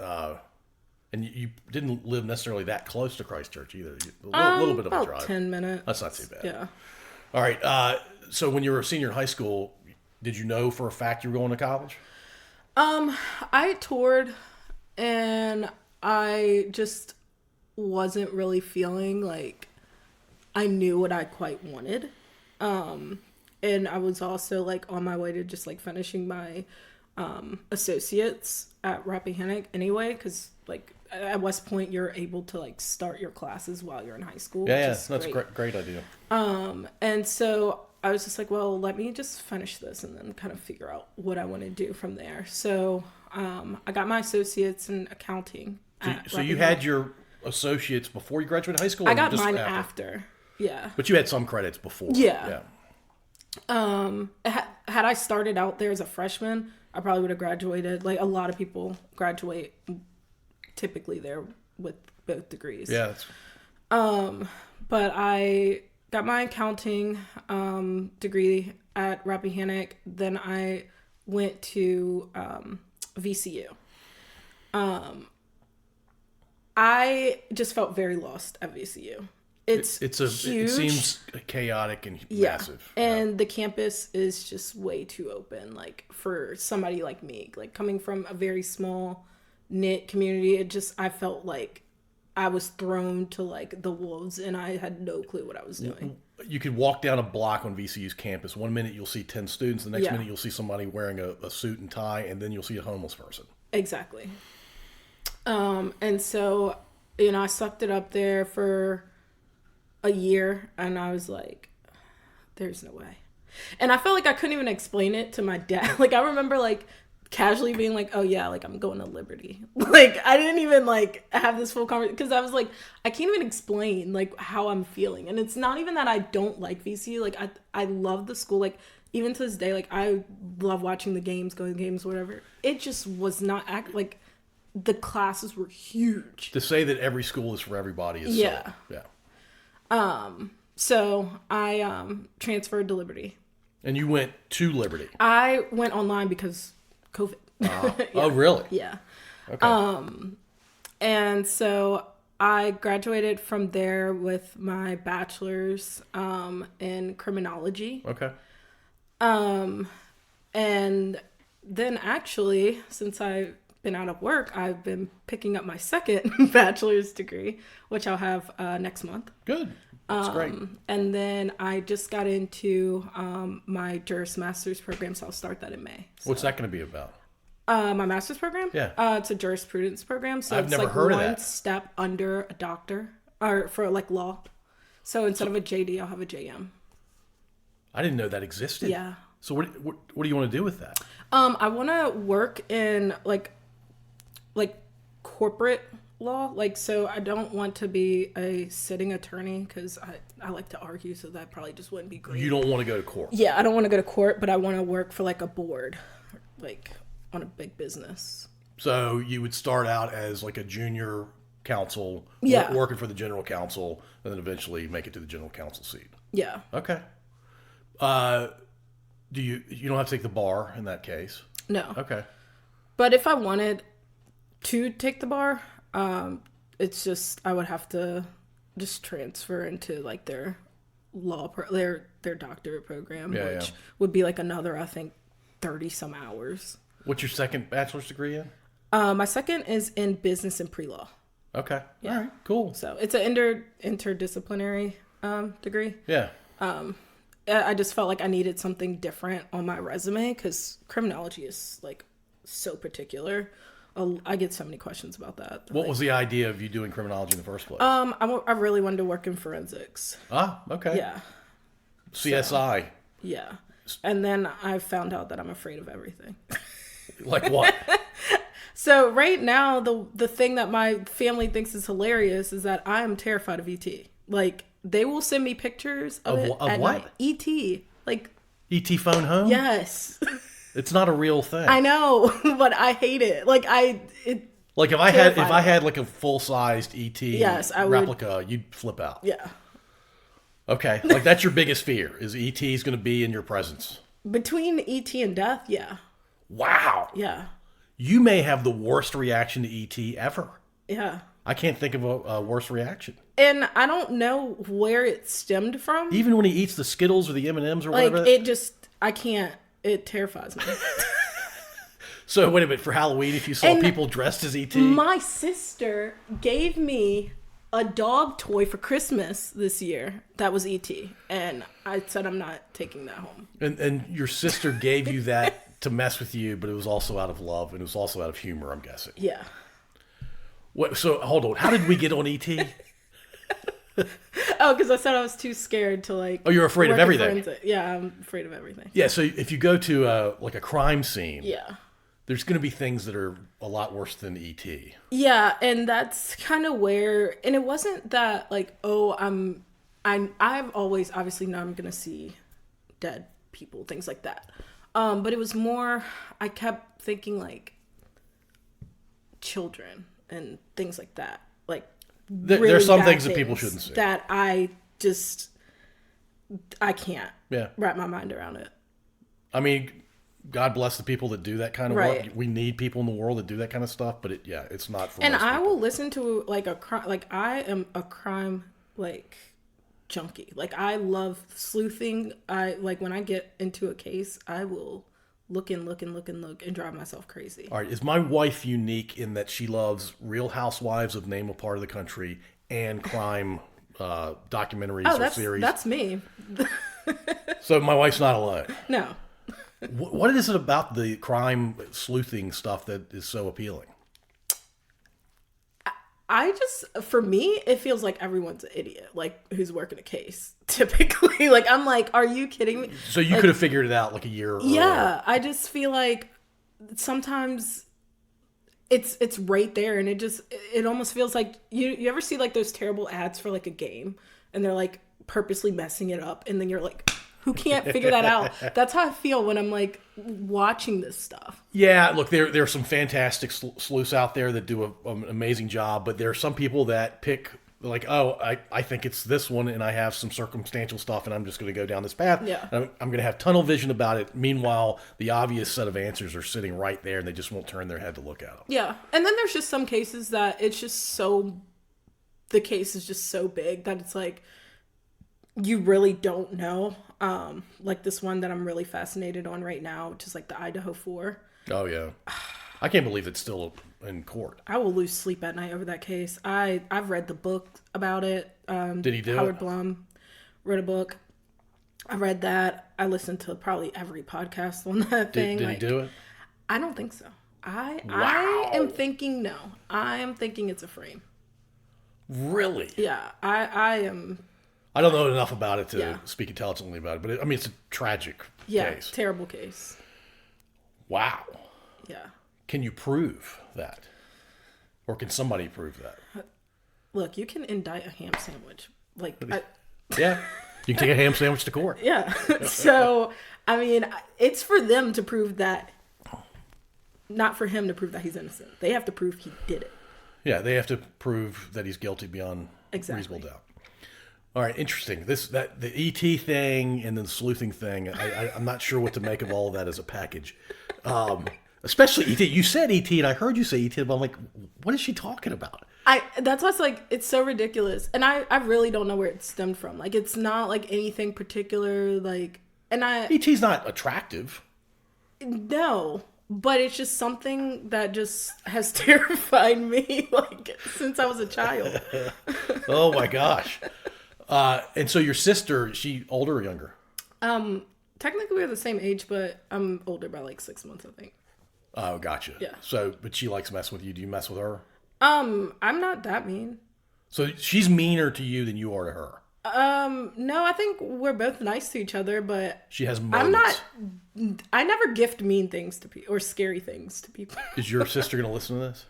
you didn't live necessarily that close to Christchurch either. A little bit of a drive. 10 minutes. That's not too bad. Yeah. All right. So when you were a senior in high school, did you know for a fact you were going to college? I toured, and I just wasn't really feeling like I knew what I quite wanted. And I was also like on my way to just like finishing my associates at Rappahannock anyway, because like at West Point you're able to like start your classes while you're in high school. Yeah, that's great idea. And so I was just like, well, let me just finish this and then kind of figure out what I want to do from there. So I got my associates in accounting. So you had your associates before you graduated high school? I got mine after. Yeah. But you had some credits before. Yeah. Had I started out there as a freshman, I probably would have graduated. Like a lot of people graduate typically there with both degrees. Yeah. But I got my accounting degree at Rappahannock. Then I went to VCU. I just felt very lost at VCU. It's huge. It seems chaotic and massive. And the campus is just way too open. Like for somebody like me, like coming from a very small knit community, I felt like I was thrown to like the wolves and I had no clue what I was doing. You could walk down a block on VCU's campus. One minute you'll see 10 students. The next minute you'll see somebody wearing a suit and tie. And then you'll see a homeless person. Exactly. And so, I sucked it up there for a year and I was like, there's no way. And I felt like I couldn't even explain it to my dad. Like I remember like casually being like, oh yeah, like I'm going to Liberty. Like I didn't even like have this full conversation because I was like, I can't even explain like how I'm feeling. And it's not even that I don't like VCU. Like I love the school. Like even to this day, like I love watching the games, going to games, whatever. It just was not like the classes were huge. To say that every school is for everybody is yeah. Yeah. So I transferred to Liberty. And you went to Liberty? I went online because COVID. Yeah. Oh, really? Yeah. Okay. And so I graduated from there with my bachelor's in criminology. Okay. And then actually, since I've been out of work, I've been picking up my second bachelor's degree, which I'll have next month. Good. That's great. And then I just got into my Juris Master's program, so I'll start that in May. So. What's that going to be about? My master's program? Yeah. It's a jurisprudence program. So I've it's never like heard of one that. step under a doctor, or for like law. So instead of a JD, I'll have a JM. I didn't know that existed. Yeah. So what do you want to do with that? I want to work in like corporate law. Like, so I don't want to be a sitting attorney because I like to argue, so that probably just wouldn't be great. You don't want to go to court. Yeah, I don't want to go to court, but I want to work for like a board, like on a big business. So you would start out as like a junior counsel, Yeah. working for the general counsel, and then eventually make it to the general counsel seat. Yeah. Okay. Do you don't have to take the bar in that case? No. Okay. But if I wanted to take the bar, it's just I would have to just transfer into like their their doctorate program, which would be like another, I think, 30 some hours. What's your second bachelor's degree in? My second is in business and pre-law. Okay. Yeah. All right. Cool. So it's an interdisciplinary degree. Yeah. I just felt like I needed something different on my resume because criminology is like so particular. I get so many questions about that. What was the idea of you doing criminology in the first place? I really wanted to work in forensics. Ah, okay. Yeah. CSI. Yeah. And then I found out that I'm afraid of everything. Like what? So right now, the thing that my family thinks is hilarious is that I am terrified of ET. Like, they will send me pictures of it at what? night. ET. Like, ET phone home? yes. It's not a real thing. I know, but I hate it. Like, Like if I had like a full-sized ET replica, you'd flip out. yeah. Okay. Like that's your biggest fear is ET's going to be in your presence. Between ET and death, yeah. Wow. Yeah. You may have the worst reaction to ET ever. Yeah. I can't think of a worse reaction. And I don't know where it stemmed from. Even when he eats the Skittles or the M&Ms or Like, whatever. I can't. It terrifies me. So wait a minute, for Halloween, if you saw people dressed as ET? My sister gave me a dog toy for Christmas this year that was ET. And I said I'm not taking that home. And your sister gave you that to mess with you, but it was also out of love and it was also out of humor, I'm guessing. Yeah. What? So hold on, how did we get on ET? Oh, because I said I was too scared to like. Oh, you're afraid of work in everything. forensic. Yeah, I'm afraid of everything. Yeah, so if you go to like a crime scene, Yeah. there's going to be things that are a lot worse than ET. Yeah, and that's kind of where, and it wasn't that like, oh, I've always obviously know I'm gonna see dead people, things like that. But it was more, I kept thinking like children and things like that, like. There are some things that people shouldn't see. That I can't wrap my mind around it. I mean, God bless the people that do that kind of Right. work. We need people in the world that do that kind of stuff, but it's not for And most I people. will listen to like a crime, like I am a crime like junkie. Like I love sleuthing. I like when I get into a case, I will look and drive myself crazy. All right, is my wife unique in that she loves Real Housewives of Name a Part of the Country and crime documentaries or series? That's me. So my wife's not alone. No. What is it about the crime sleuthing stuff that is so appealing? For me, it feels like everyone's an idiot, like who's working a case. Typically, like I'm like, are you kidding me? So you like, could have figured it out like a year earlier. Yeah, I just feel like sometimes it's right there, and it almost feels like you ever see like those terrible ads for like a game, and they're like purposely messing it up, and then you're like, who can't figure that out? That's how I feel when I'm like watching this stuff. Yeah, look, there are some fantastic sleuths out there that do an amazing job, but there are some people that pick like, oh, I think it's this one, and I have some circumstantial stuff, and I'm just going to go down this path. Yeah. I'm going to have tunnel vision about it. Meanwhile, the obvious set of answers are sitting right there, and they just won't turn their head to look at them. Yeah, and then there's just some cases that it's just the case is just so big that it's like you really don't know. Like this one that I'm really fascinated on right now, which is like the Idaho 4. Oh, yeah. I can't believe it's still in court. I will lose sleep at night over that case. I've read the book about it. Did he do Howard it? Blum wrote a book. I read that. I listened to probably every podcast on that thing. Did he do it? I don't think so. I Wow. am thinking no. I am thinking it's a frame. Really? Yeah, I am. I don't know enough about it to Yeah. speak intelligently about it, but it's a tragic Yeah, case. terrible case. Wow. Yeah. Can you prove that? Or can somebody prove that? Look, you can indict a ham sandwich. Yeah. You can take a ham sandwich to court. Yeah. So, I mean, it's for them to prove that, not for him to prove that he's innocent. They have to prove he did it. Yeah, they have to prove that he's guilty beyond Exactly. reasonable doubt. All right, interesting. The ET thing and then the sleuthing thing. I'm not sure what to make of all of that as a package. Especially ET. You said ET, and I heard you say ET, but I'm like, what is she talking about? That's what's like, it's so ridiculous. And I really don't know where it stemmed from. Like, it's not like anything particular, like, ET's not attractive. No, but it's just something that just has terrified me, like, since I was a child. Oh my gosh. And so your sister, is she older or younger? Technically we're the same age, but I'm older by like 6 months, I think. Oh, gotcha. Yeah. So, but she likes messing with you. Do you mess with her? I'm not that mean. So she's meaner to you than you are to her. No, I think we're both nice to each other, but She has moments. I never gift mean things to people or scary things to people. Is your sister going to listen to this?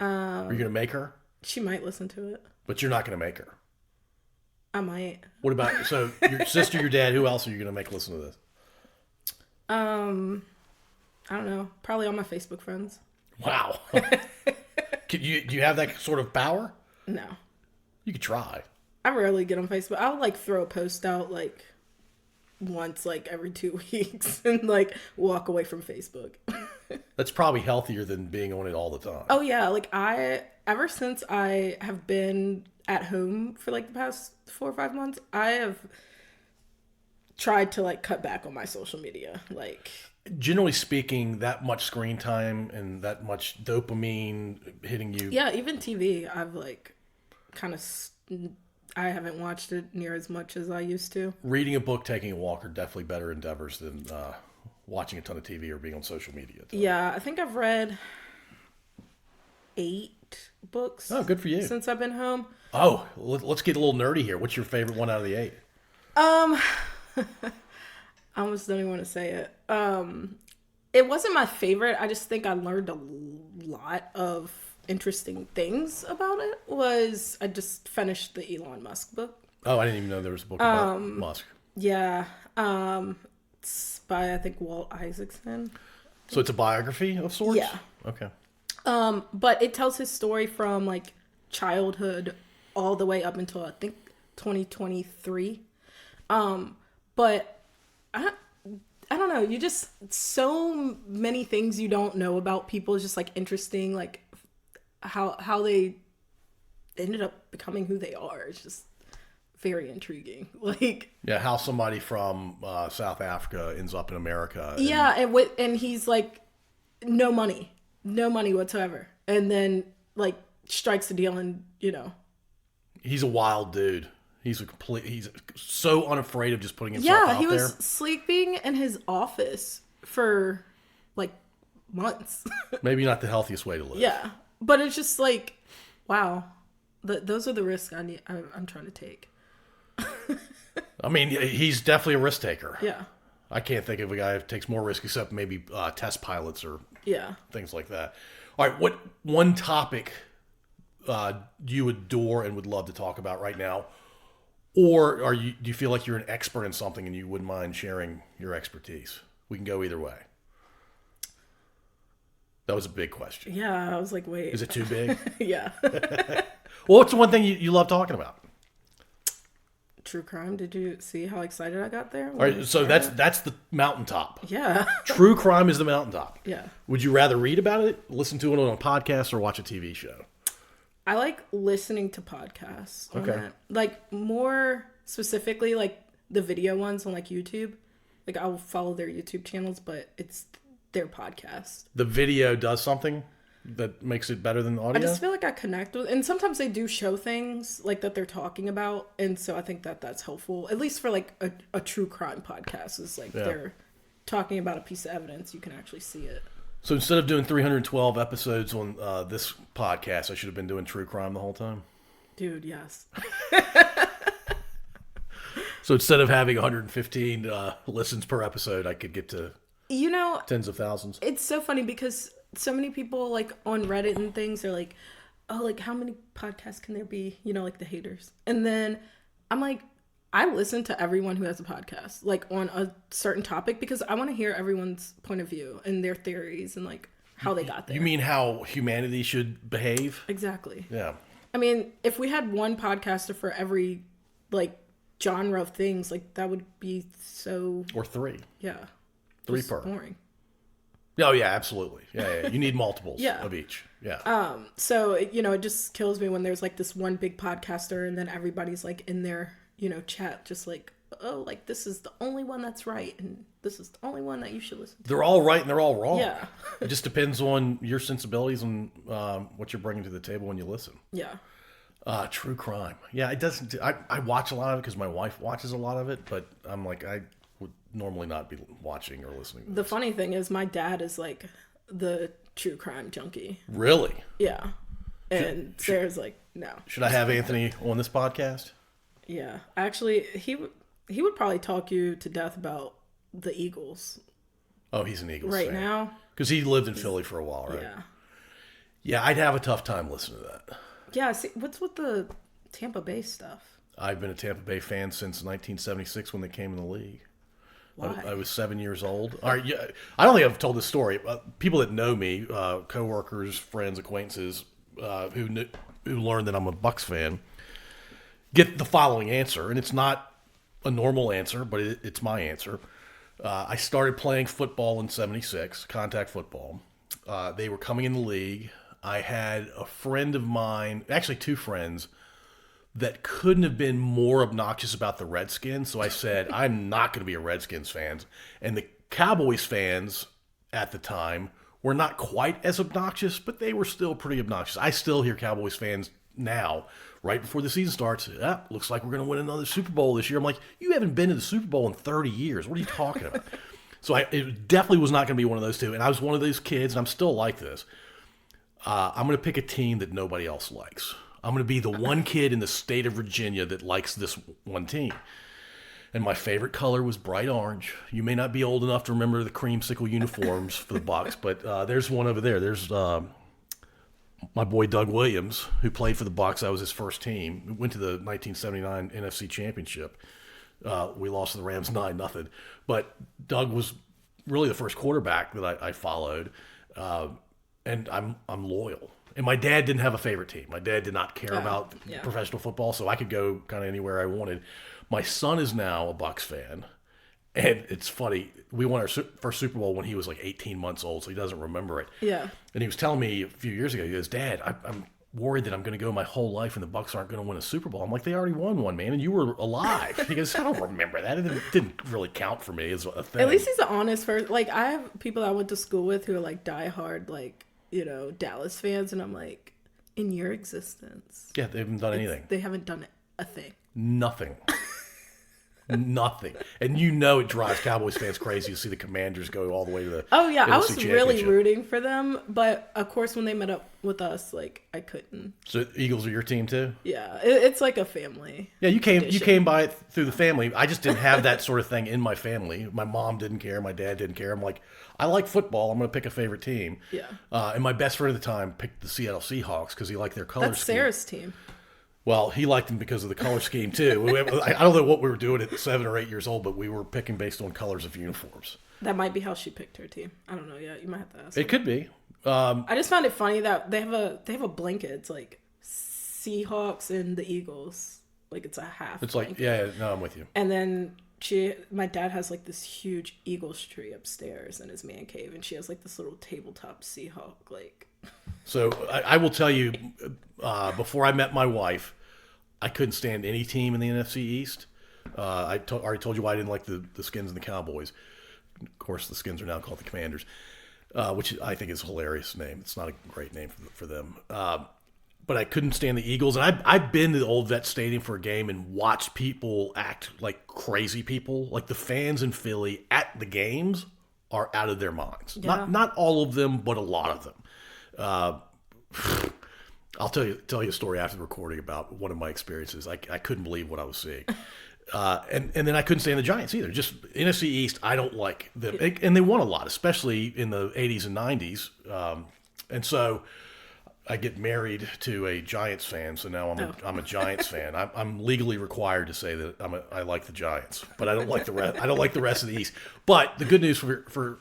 Are you going to make her? She might listen to it. But you're not going to make her. I might. What about, so your sister, your dad, who else are you going to make listen to this? I don't know. Probably all my Facebook friends. Wow. Do you have that sort of power? No. You could try. I rarely get on Facebook. I'll like throw a post out like once like every 2 weeks and like walk away from Facebook. That's probably healthier than being on it all the time. Oh yeah, like ever since I have been at home for like the past 4 or 5 months, I have tried to like cut back on my social media. Like, generally speaking, that much screen time and that much dopamine hitting you. yeah, even TV, I've like kind of I haven't watched it near as much as I used to. Reading a book, taking a walk are definitely better endeavors than watching a ton of TV or being on social media. Yeah, I think I've read 8 books. Oh, good for you. Since I've been home. Oh, let's get a little nerdy here. What's your favorite one out of the 8? I almost don't even want to say it. It wasn't my favorite. I just think I learned a lot of interesting things about it. I just finished the Elon Musk book. Oh, I didn't even know there was a book about Musk. Yeah. It's by, I think, Walt Isaacson. So it's a biography of sorts? Yeah. Okay. But it tells his story from like childhood all the way up until I think 2023. But I don't know. You just, so many things you don't know about people is just like interesting, like how they ended up becoming who they are. It's just very intriguing. Like, Yeah, how somebody from South Africa ends up in America. yeah, and he's like no money whatsoever, and then like strikes a deal, and He's a wild dude. He's so unafraid of just putting himself out there. yeah, he was sleeping in his office for like months. Maybe not the healthiest way to live. Yeah, but it's just like, wow, those are the risks I'm trying to take. I mean, he's definitely a risk taker. Yeah, I can't think of a guy who takes more risk except maybe test pilots or yeah. things like that. All right, what one topic do you adore and would love to talk about right now? Or do you feel like you're an expert in something and you wouldn't mind sharing your expertise? We can go either way. That was a big question. Yeah, I was like, wait. Is it too big? Yeah. Well, what's the one thing you love talking about? True crime. Did you see how excited I got there? All right, so that's the mountaintop. Yeah. True crime is the mountaintop. Yeah. Would you rather read about it, listen to it on a podcast, or watch a TV show? I like listening to podcasts. On Okay. that. Like, more specifically, like the video ones on like YouTube. Like, I'll follow their YouTube channels, but it's their podcast. The video does something that makes it better than the audio? I just feel like I connect with, and sometimes they do show things like that they're talking about, and so I think that that's helpful, at least for like a true crime podcast. Is like they're talking about a piece of evidence, you can actually see it. So instead of doing 312 episodes on this podcast, I should have been doing true crime the whole time? Dude, yes. So instead of having 115 listens per episode, I could get to tens of thousands. It's so funny because so many people like on Reddit and things are like, oh, like how many podcasts can there be? Like the haters. And then I'm like, I listen to everyone who has a podcast, like on a certain topic, because I want to hear everyone's point of view and their theories and like how they got there. You mean how humanity should behave? Exactly. Yeah. I mean, if we had one podcaster for every like genre of things, like that would be so. Or three. Yeah. Three just per. Boring. Oh yeah, absolutely. Yeah. You need multiples of each. Yeah. So it just kills me when there's like this one big podcaster and then everybody's like in their chat just like, oh, like this is the only one that's right and this is the only one that you should listen to. They're all right and they're all wrong. Yeah. It just depends on your sensibilities and what you're bringing to the table when you listen. Yeah. True crime. Yeah, it doesn't. I watch a lot of it because my wife watches a lot of it, but I'm like, I would normally not be watching or listening to The this. funny thing is my dad is like the true crime junkie. Really? Yeah. And Sarah's like, no. Should I have Anthony on this podcast? Yeah. Actually, he would probably talk you to death about the Eagles. Oh, he's an Eagles right fan. now. Because he lived in Philly for a while, right? Yeah. Yeah, I'd have a tough time listening to that. Yeah, see, what's with the Tampa Bay stuff? I've been a Tampa Bay fan since 1976 when they came in the league. Why? I was 7 years old. All right, yeah, I don't think I've told this story. People that know me, coworkers, friends, acquaintances, who learned that I'm a Bucks fan, get the following answer, and it's not a normal answer, but it's my answer. I started playing football in '76, contact football. They were coming in the league. I had a friend of mine, actually two friends, that couldn't have been more obnoxious about the Redskins. So I said, I'm not going to be a Redskins fan. And the Cowboys fans at the time were not quite as obnoxious, but they were still pretty obnoxious. I still hear Cowboys fans now, right before the season starts, looks like we're going to win another Super Bowl this year. I'm like, you haven't been to the Super Bowl in 30 years. What are you talking about? So it definitely was not going to be one of those two. And I was one of those kids, and I'm still like this. I'm going to pick a team that nobody else likes. I'm going to be the one kid in the state of Virginia that likes this one team. And my favorite color was bright orange. You may not be old enough to remember the creamsicle uniforms for the Bucs, but there's one over there. There's my boy Doug Williams, who played for the Bucs. That was his first team. We went to the 1979 NFC Championship. We lost to the Rams 9-0. But Doug was really the first quarterback that I followed. And I'm loyal. And my dad didn't have a favorite team. My dad did not care about professional football, so I could go kind of anywhere I wanted. My son is now a Bucs fan, and it's funny. We won our first Super Bowl when he was like 18 months old, so he doesn't remember it. Yeah. And he was telling me a few years ago, he goes, Dad, I'm worried that I'm going to go my whole life and the Bucs aren't going to win a Super Bowl. I'm like, they already won one, man, and you were alive. He goes, I don't remember that. It didn't really count for me as a thing. At least he's an honest person. Like, I have people I went to school with who are like diehard, like, Dallas fans, and I'm like, in your existence. Yeah, they haven't done anything. They haven't done a thing. Nothing. Nothing. And it drives Cowboys fans crazy to see the Commanders go all the way to the Oh, yeah. I was NFC really Championship. rooting for them. But, of course, when they met up with us, like, I couldn't. So Eagles are your team, too? Yeah. It's like a family. Yeah, you came by it through the family. I just didn't have that sort of thing in my family. My mom didn't care. My dad didn't care. I'm like, I like football. I'm going to pick a favorite team. Yeah. And my best friend at the time picked the Seattle Seahawks because he liked their color That's scheme. Sarah's team. Well, he liked them because of the color scheme, too. I don't know what we were doing at 7 or 8 years old, but we were picking based on colors of uniforms. That might be how she picked her team. I don't know yet. You might have to ask. It could be. I just found it funny that they have a blanket. It's like Seahawks and the Eagles. Like it's a half. It's blanket. like, no, I'm with you. And then my dad has like this huge Eagles tree upstairs in his man cave, and she has like this little tabletop Seahawk like. So I will tell you, before I met my wife, I couldn't stand any team in the NFC East. I already told you why I didn't like the Skins and the Cowboys. Of course, the Skins are now called the Commanders. which I think is a hilarious name. It's not a great name for them. But I couldn't stand the Eagles. And I've been to the old Vet Stadium for a game and watched people act like crazy people. Like the fans in Philly at the games are out of their minds. Yeah. Not all of them, but a lot of them. I'll tell you a story after the recording about one of my experiences. I couldn't believe what I was seeing. And then I couldn't stand the Giants either. Just NFC East, I don't like them. And they won a lot, especially in the 80s and 90s. And so I get married to a Giants fan, so now I'm a Giants fan. I'm legally required to say that I like the Giants, but I don't like the rest. I don't like the rest of the East. But the good news for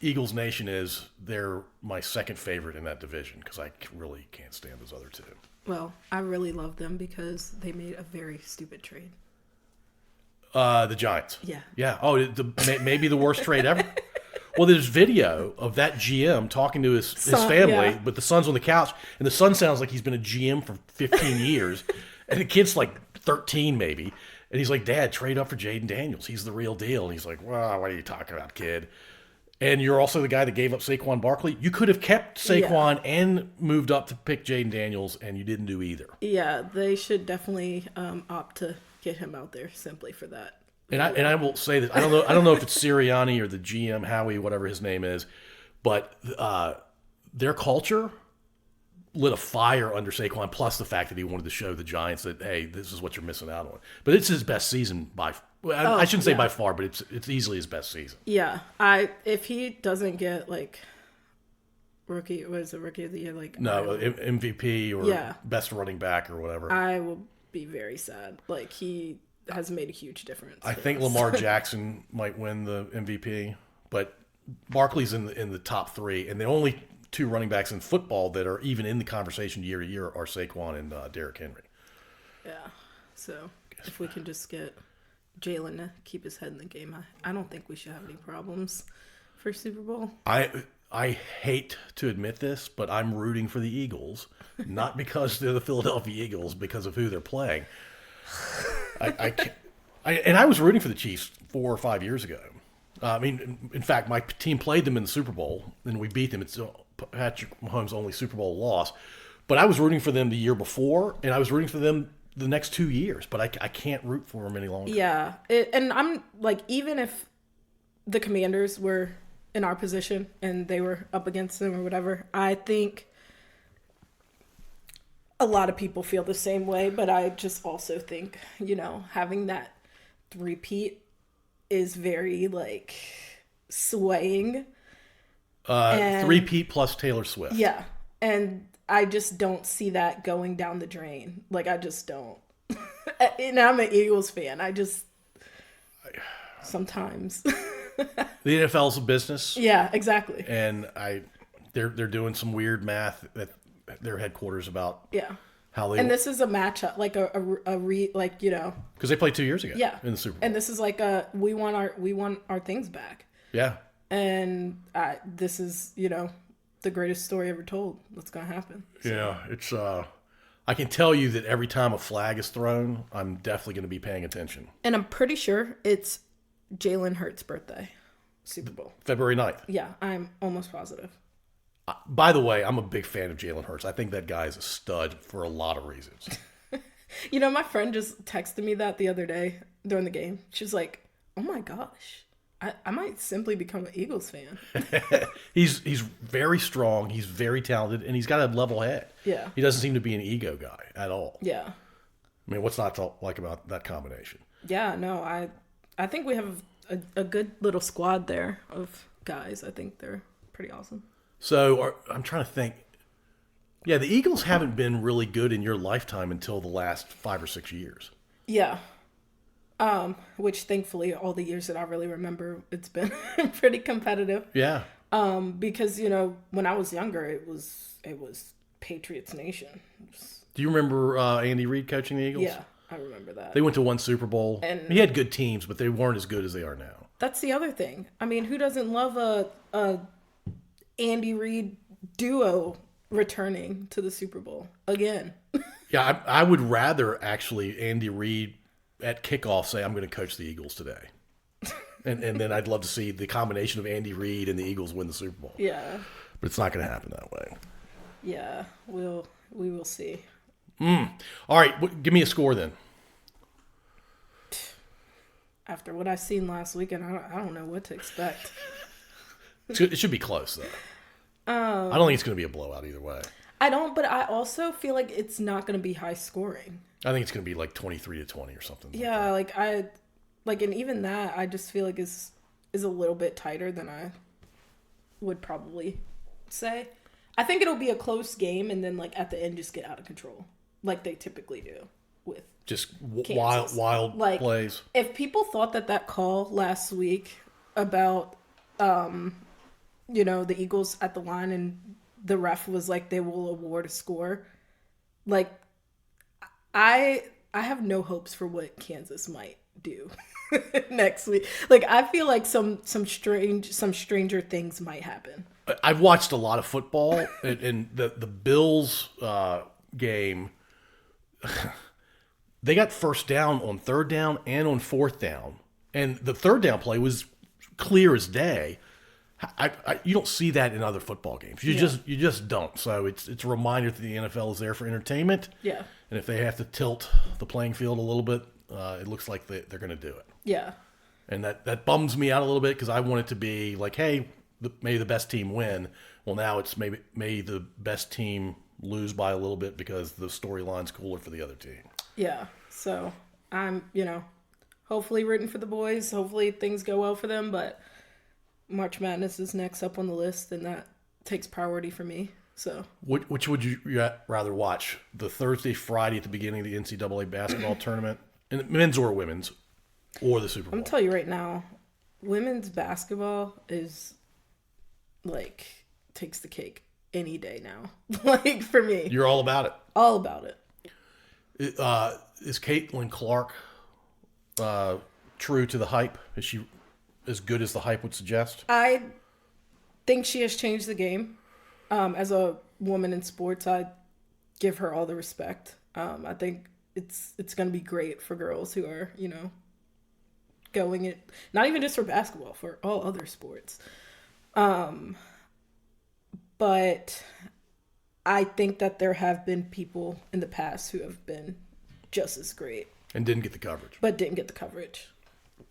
Eagles Nation is they're my second favorite in that division because I really can't stand those other two. Well, I really love them because they made a very stupid trade. The Giants. Yeah. Yeah. Oh, maybe the worst trade ever. Well, there's video of that GM talking to his family, yeah. but the son's on the couch, and the son sounds like he's been a GM for 15 years, and the kid's like 13 maybe, and he's like, Dad, trade up for Jaden Daniels. He's the real deal. And he's like, well, what are you talking about, kid? And you're also the guy that gave up Saquon Barkley. You could have kept Saquon and moved up to pick Jaden Daniels, and you didn't do either. Yeah, they should definitely opt to get him out there simply for that. And I will say that I don't know if it's Sirianni or the GM Howie, whatever his name is, but their culture lit a fire under Saquon. Plus the fact that he wanted to show the Giants that, hey, this is what you're missing out on. But it's his best season I shouldn't say by far, but it's easily his best season. Yeah, if he doesn't get like rookie of the year, like MVP or best running back or whatever, I will be very sad. Like he has made a huge difference. I think Lamar Jackson might win the MVP, but Barkley's in the top three, and the only two running backs in football that are even in the conversation year to year are Saquon and Derrick Henry. Yeah, so if we can just get Jalen to keep his head in the game, I don't think we should have any problems for Super Bowl. I hate to admit this, but I'm rooting for the Eagles, not because they're the Philadelphia Eagles, because of who they're playing. I was rooting for the Chiefs 4 or 5 years ago. I mean, in fact, my team played them in the Super Bowl, and we beat them. It's Patrick Mahomes' only Super Bowl loss. But I was rooting for them the year before, and I was rooting for them the next 2 years. But I can't root for them any longer. Yeah, and I'm like, even if the Commanders were in our position and they were up against them or whatever, I think a lot of people feel the same way, but I just also think, having that repeat is very, like, swaying. Three-peat plus Taylor Swift. Yeah, and I just don't see that going down the drain. Like, I just don't. And I'm an Eagles fan. Sometimes. The NFL's a business. Yeah, exactly. And they're doing some weird math at their headquarters about how they. And this is a matchup, like because they played 2 years ago. Yeah, in the Super Bowl. And this is like we want our things back. Yeah. And this is the greatest story ever told. That's gonna happen. So. Yeah, it's. I can tell you that every time a flag is thrown, I'm definitely going to be paying attention. And I'm pretty sure it's Jalen Hurts' birthday, Super Bowl. February 9th. Yeah, I'm almost positive. By the way, I'm a big fan of Jalen Hurts. I think that guy is a stud for a lot of reasons. My friend just texted me that the other day during the game. She's like, oh my gosh, I might simply become an Eagles fan. He's very strong. He's very talented, and he's got a level head. Yeah. He doesn't seem to be an ego guy at all. Yeah. I mean, what's not to like about that combination? Yeah, no, I think we have a good little squad there of guys. I think they're pretty awesome. So I'm trying to think. Yeah, the Eagles haven't been really good in your lifetime until the last 5 or 6 years. Yeah. Which thankfully all the years that I really remember, it's been pretty competitive. Yeah. Because, when I was younger, it was Patriots Nation. Do you remember Andy Reid coaching the Eagles? Yeah, I remember that. They went to one Super Bowl. And he had good teams, but they weren't as good as they are now. That's the other thing. I mean, who doesn't love a Andy Reid duo returning to the Super Bowl again? Yeah, I would rather actually Andy Reid at kickoff say, I'm going to coach the Eagles today. And then I'd love to see the combination of Andy Reid and the Eagles win the Super Bowl. Yeah. But it's not going to happen that way. Yeah, we will see. All right, give me a score then. After what I've seen last weekend, I don't know what to expect. It should be close, though. I don't think it's going to be a blowout either way. I don't, but I also feel like it's not going to be high scoring. I think it's going to be like 23-20 or something. Yeah, and even that, I just feel like is a little bit tighter than I would probably say. I think it'll be a close game, and then like at the end, just get out of control, like they typically do with just Kansas. wild plays. If people thought that call last week about, the Eagles at the line and the ref was like, they will award a score, like I have no hopes for what Kansas might do next week. Like I feel like some stranger things might happen. I've watched a lot of football, and the Bills game, they got first down on third down and on fourth down, and the third down play was clear as day. You don't see that in other football games. You just don't. So it's a reminder that the NFL is there for entertainment. Yeah. And if they have to tilt the playing field a little bit, it looks like they're going to do it. Yeah. And that bums me out a little bit because I want it to be like, hey, maybe the best team win. Well, now it's maybe the best team lose by a little bit because the storyline's cooler for the other team. Yeah. So I'm, hopefully rooting for the boys. Hopefully things go well for them, but March Madness is next up on the list, and that takes priority for me. So, which would you rather watch? The Thursday, Friday at the beginning of the NCAA basketball tournament, and men's or women's, or the Super Bowl? I'm telling you right now, women's basketball is like takes the cake any day now. Like for me, you're all about it. All about it. Is Caitlin Clark true to the hype? Is she as good as the hype would suggest? I think she has changed the game. As a woman in sports, I give her all the respect. I think it's going to be great for girls who are, going it, not even just for basketball, for all other sports. But I think that there have been people in the past who have been just as great. And didn't get the coverage. But didn't get the coverage.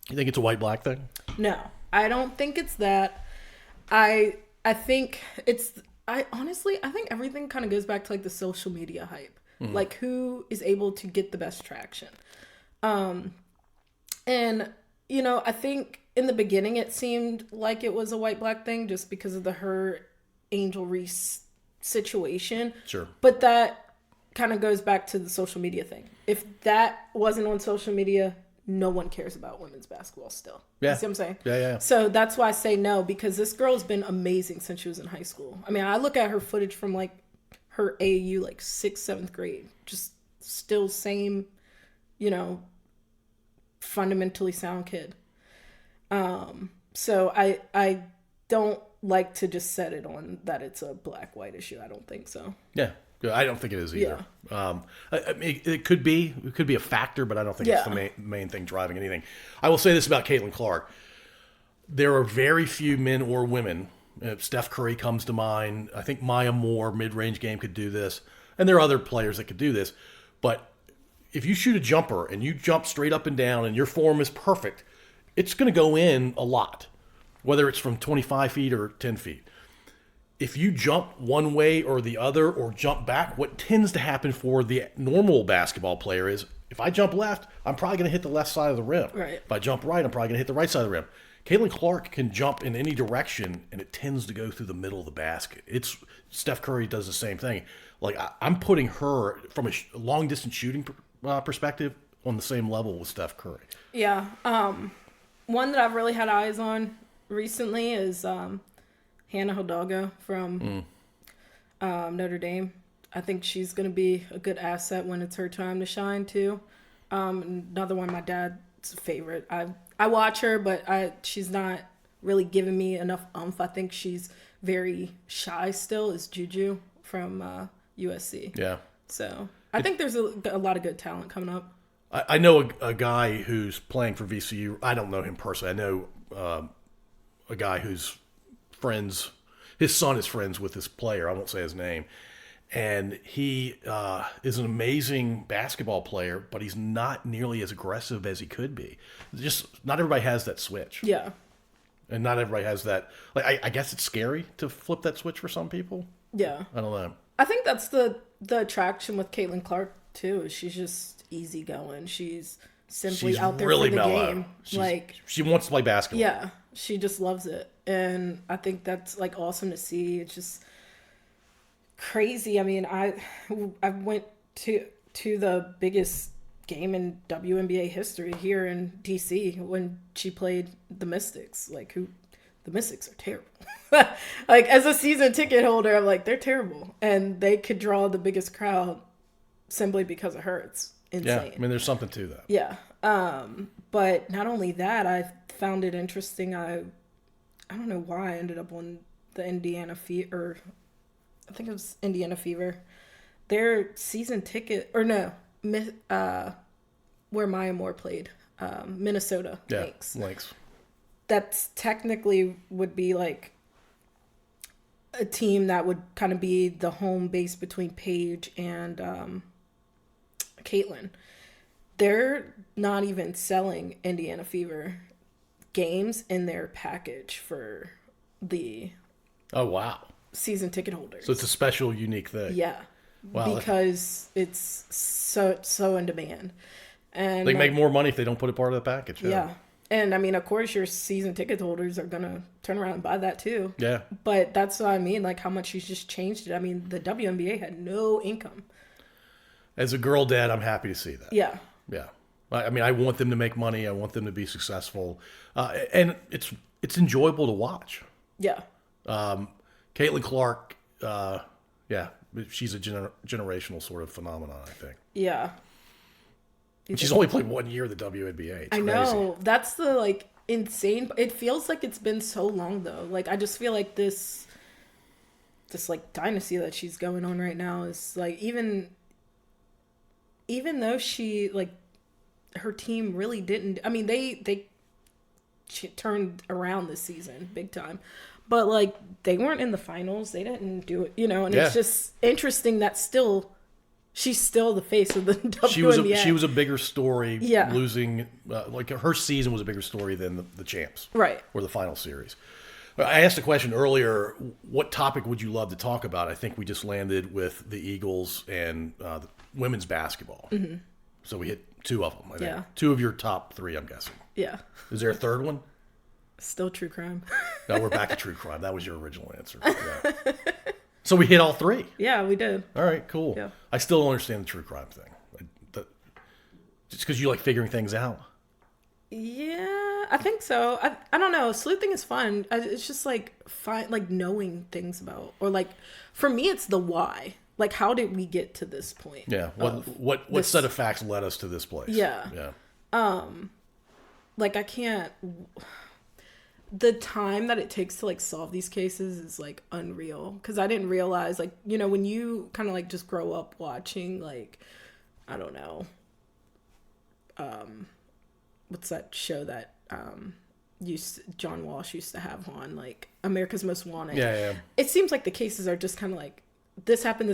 You think it's a white-black thing? No, I don't think it's that. I think it's... I think everything kind of goes back to like the social media hype. Mm-hmm. Like who is able to get the best traction. And, I think in the beginning it seemed like it was a white-black thing just because of her Angel Reese situation. Sure. But that kind of goes back to the social media thing. If that wasn't on social media, no one cares about women's basketball still. Yeah. You see what I'm saying? Yeah. So that's why I say no, because this girl's been amazing since she was in high school. I mean, I look at her footage from like her AAU, like 6th, 7th grade, just still same, fundamentally sound kid. So I don't like to just set it on that it's a black-white issue. I don't think so. Yeah. I don't think it is either. Yeah. I mean, it could be a factor, but I don't think it's the main thing driving anything. I will say this about Caitlin Clark. There are very few men or women. Steph Curry comes to mind. I think Maya Moore, mid-range game, could do this. And there are other players that could do this. But if you shoot a jumper and you jump straight up and down and your form is perfect, it's going to go in a lot, whether it's from 25 feet or 10 feet. If you jump one way or the other or jump back, what tends to happen for the normal basketball player is if I jump left, I'm probably going to hit the left side of the rim. Right. If I jump right, I'm probably going to hit the right side of the rim. Caitlin Clark can jump in any direction, and it tends to go through the middle of the basket. Steph Curry does the same thing. Like I'm putting her from a long-distance shooting perspective on the same level with Steph Curry. Yeah. One that I've really had eyes on recently is Hannah Hidalgo from Notre Dame. I think she's going to be a good asset when it's her time to shine, too. Another one, my dad's favorite. I watch her, but she's not really giving me enough oomph. I think she's very shy still, is Juju from USC. Yeah. So I think there's a lot of good talent coming up. I know a guy who's playing for VCU. I don't know him personally. I know a guy who's his son is friends with this player. I won't say his name. And he is an amazing basketball player, but he's not nearly as aggressive as he could be. Just not everybody has that switch. Yeah. And not everybody has that. Like, I guess it's scary to flip that switch for some people. Yeah. I don't know. I think that's the attraction with Caitlin Clark too. Is she's just easygoing. She's simply out there really for the mellow. Game. She wants to play basketball. Yeah, she just loves it, and I think that's like awesome to see. It's just crazy. I mean, I went to the biggest game in WNBA history here in DC when she played the Mystics. The Mystics are terrible. Like, as a season ticket holder, I'm like, they're terrible. And they could draw the biggest crowd simply because of her. It's insane. Yeah, I mean, there's something to that. Yeah. But not only that, I found it interesting. I don't know why I ended up on the Indiana Fever. I think it was Indiana Fever. Their season ticket, or no, where Maya Moore played, Minnesota Lynx. That's technically would be like a team that would kind of be the home base between Paige and Caitlin. They're not even selling Indiana Fever games in their package for the season ticket holders. So it's a special, unique thing. Yeah. Wow. Because it's so in demand. And they make more money if they don't put it part of the package. Yeah. And I mean, of course, your season ticket holders are going to turn around and buy that too. Yeah. But that's what I mean, like how much she's just changed it. I mean, the WNBA had no income. As a girl dad, I'm happy to see that. Yeah. Yeah. I mean, I want them to make money. I want them to be successful. And it's enjoyable to watch. Yeah. Caitlin Clark, she's a generational sort of phenomenon, I think. Yeah. And she's only played 1 year in the WNBA. It's I know. Crazy. That's the, insane. It feels like it's been so long, though. I just feel like this dynasty that she's going on right now is, even though she, her team really didn't. I mean, they turned around this season big time. But, they weren't in the finals. They didn't do it, and it's just interesting that she's still the face of the WNBA. She was a bigger story. Yeah. Losing, her season was a bigger story than the champs. Right. Or the final series. I asked a question earlier, what topic would you love to talk about? I think we just landed with the Eagles and the women's basketball. Mm-hmm. So we hit two of them, I think. Yeah. Two of your top three, I'm guessing. Yeah. Is there a third one? Still true crime. No, we're back to true crime. That was your original answer. Yeah. So we hit all three. Yeah, we did. All right, cool. Yeah. I still don't understand the true crime thing. Just because you like figuring things out. Yeah, I think so. I don't know. Sleuthing is fun. It's just knowing things about, or for me, it's the why. How did we get to this point? Yeah. What set of facts led us to this place? Yeah. Yeah. I can't. The time that it takes to solve these cases is unreal, because I didn't realize when you kind of just grow up watching I don't know, what's that show that John Walsh used to have on, America's Most Wanted. Yeah. It seems like the cases are just kind of this happened,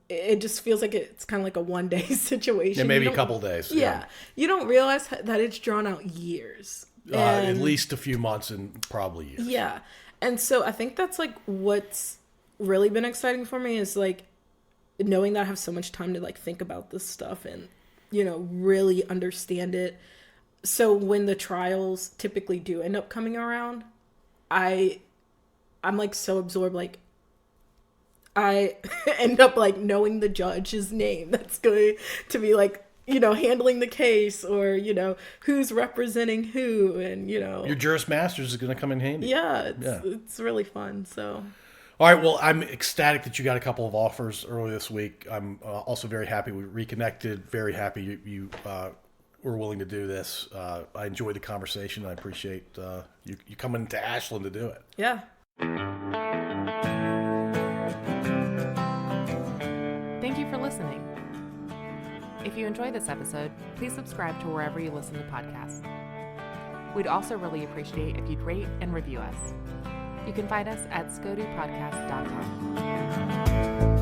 it just feels like it's kind of a one-day situation. Yeah, maybe a couple days. Yeah. You don't realize that it's drawn out years. At least a few months and probably years. Yeah. And so I think that's what's really been exciting for me is knowing that I have so much time to think about this stuff and, really understand it. So when the trials typically do end up coming around, I'm so absorbed, I end up knowing the judge's name that's going to be handling the case, or, who's representing who, and, Your Juris Masters is going to come in handy. Yeah, it's really fun, so. All right, well, I'm ecstatic that you got a couple of offers earlier this week. I'm also very happy we reconnected, very happy you were willing to do this. I enjoyed the conversation. I appreciate you coming to Ashland to do it. Yeah. Thank you for listening. If you enjoyed this episode, please subscribe to wherever you listen to podcasts. We'd also really appreciate if you'd rate and review us. You can find us at scodupodcast.com.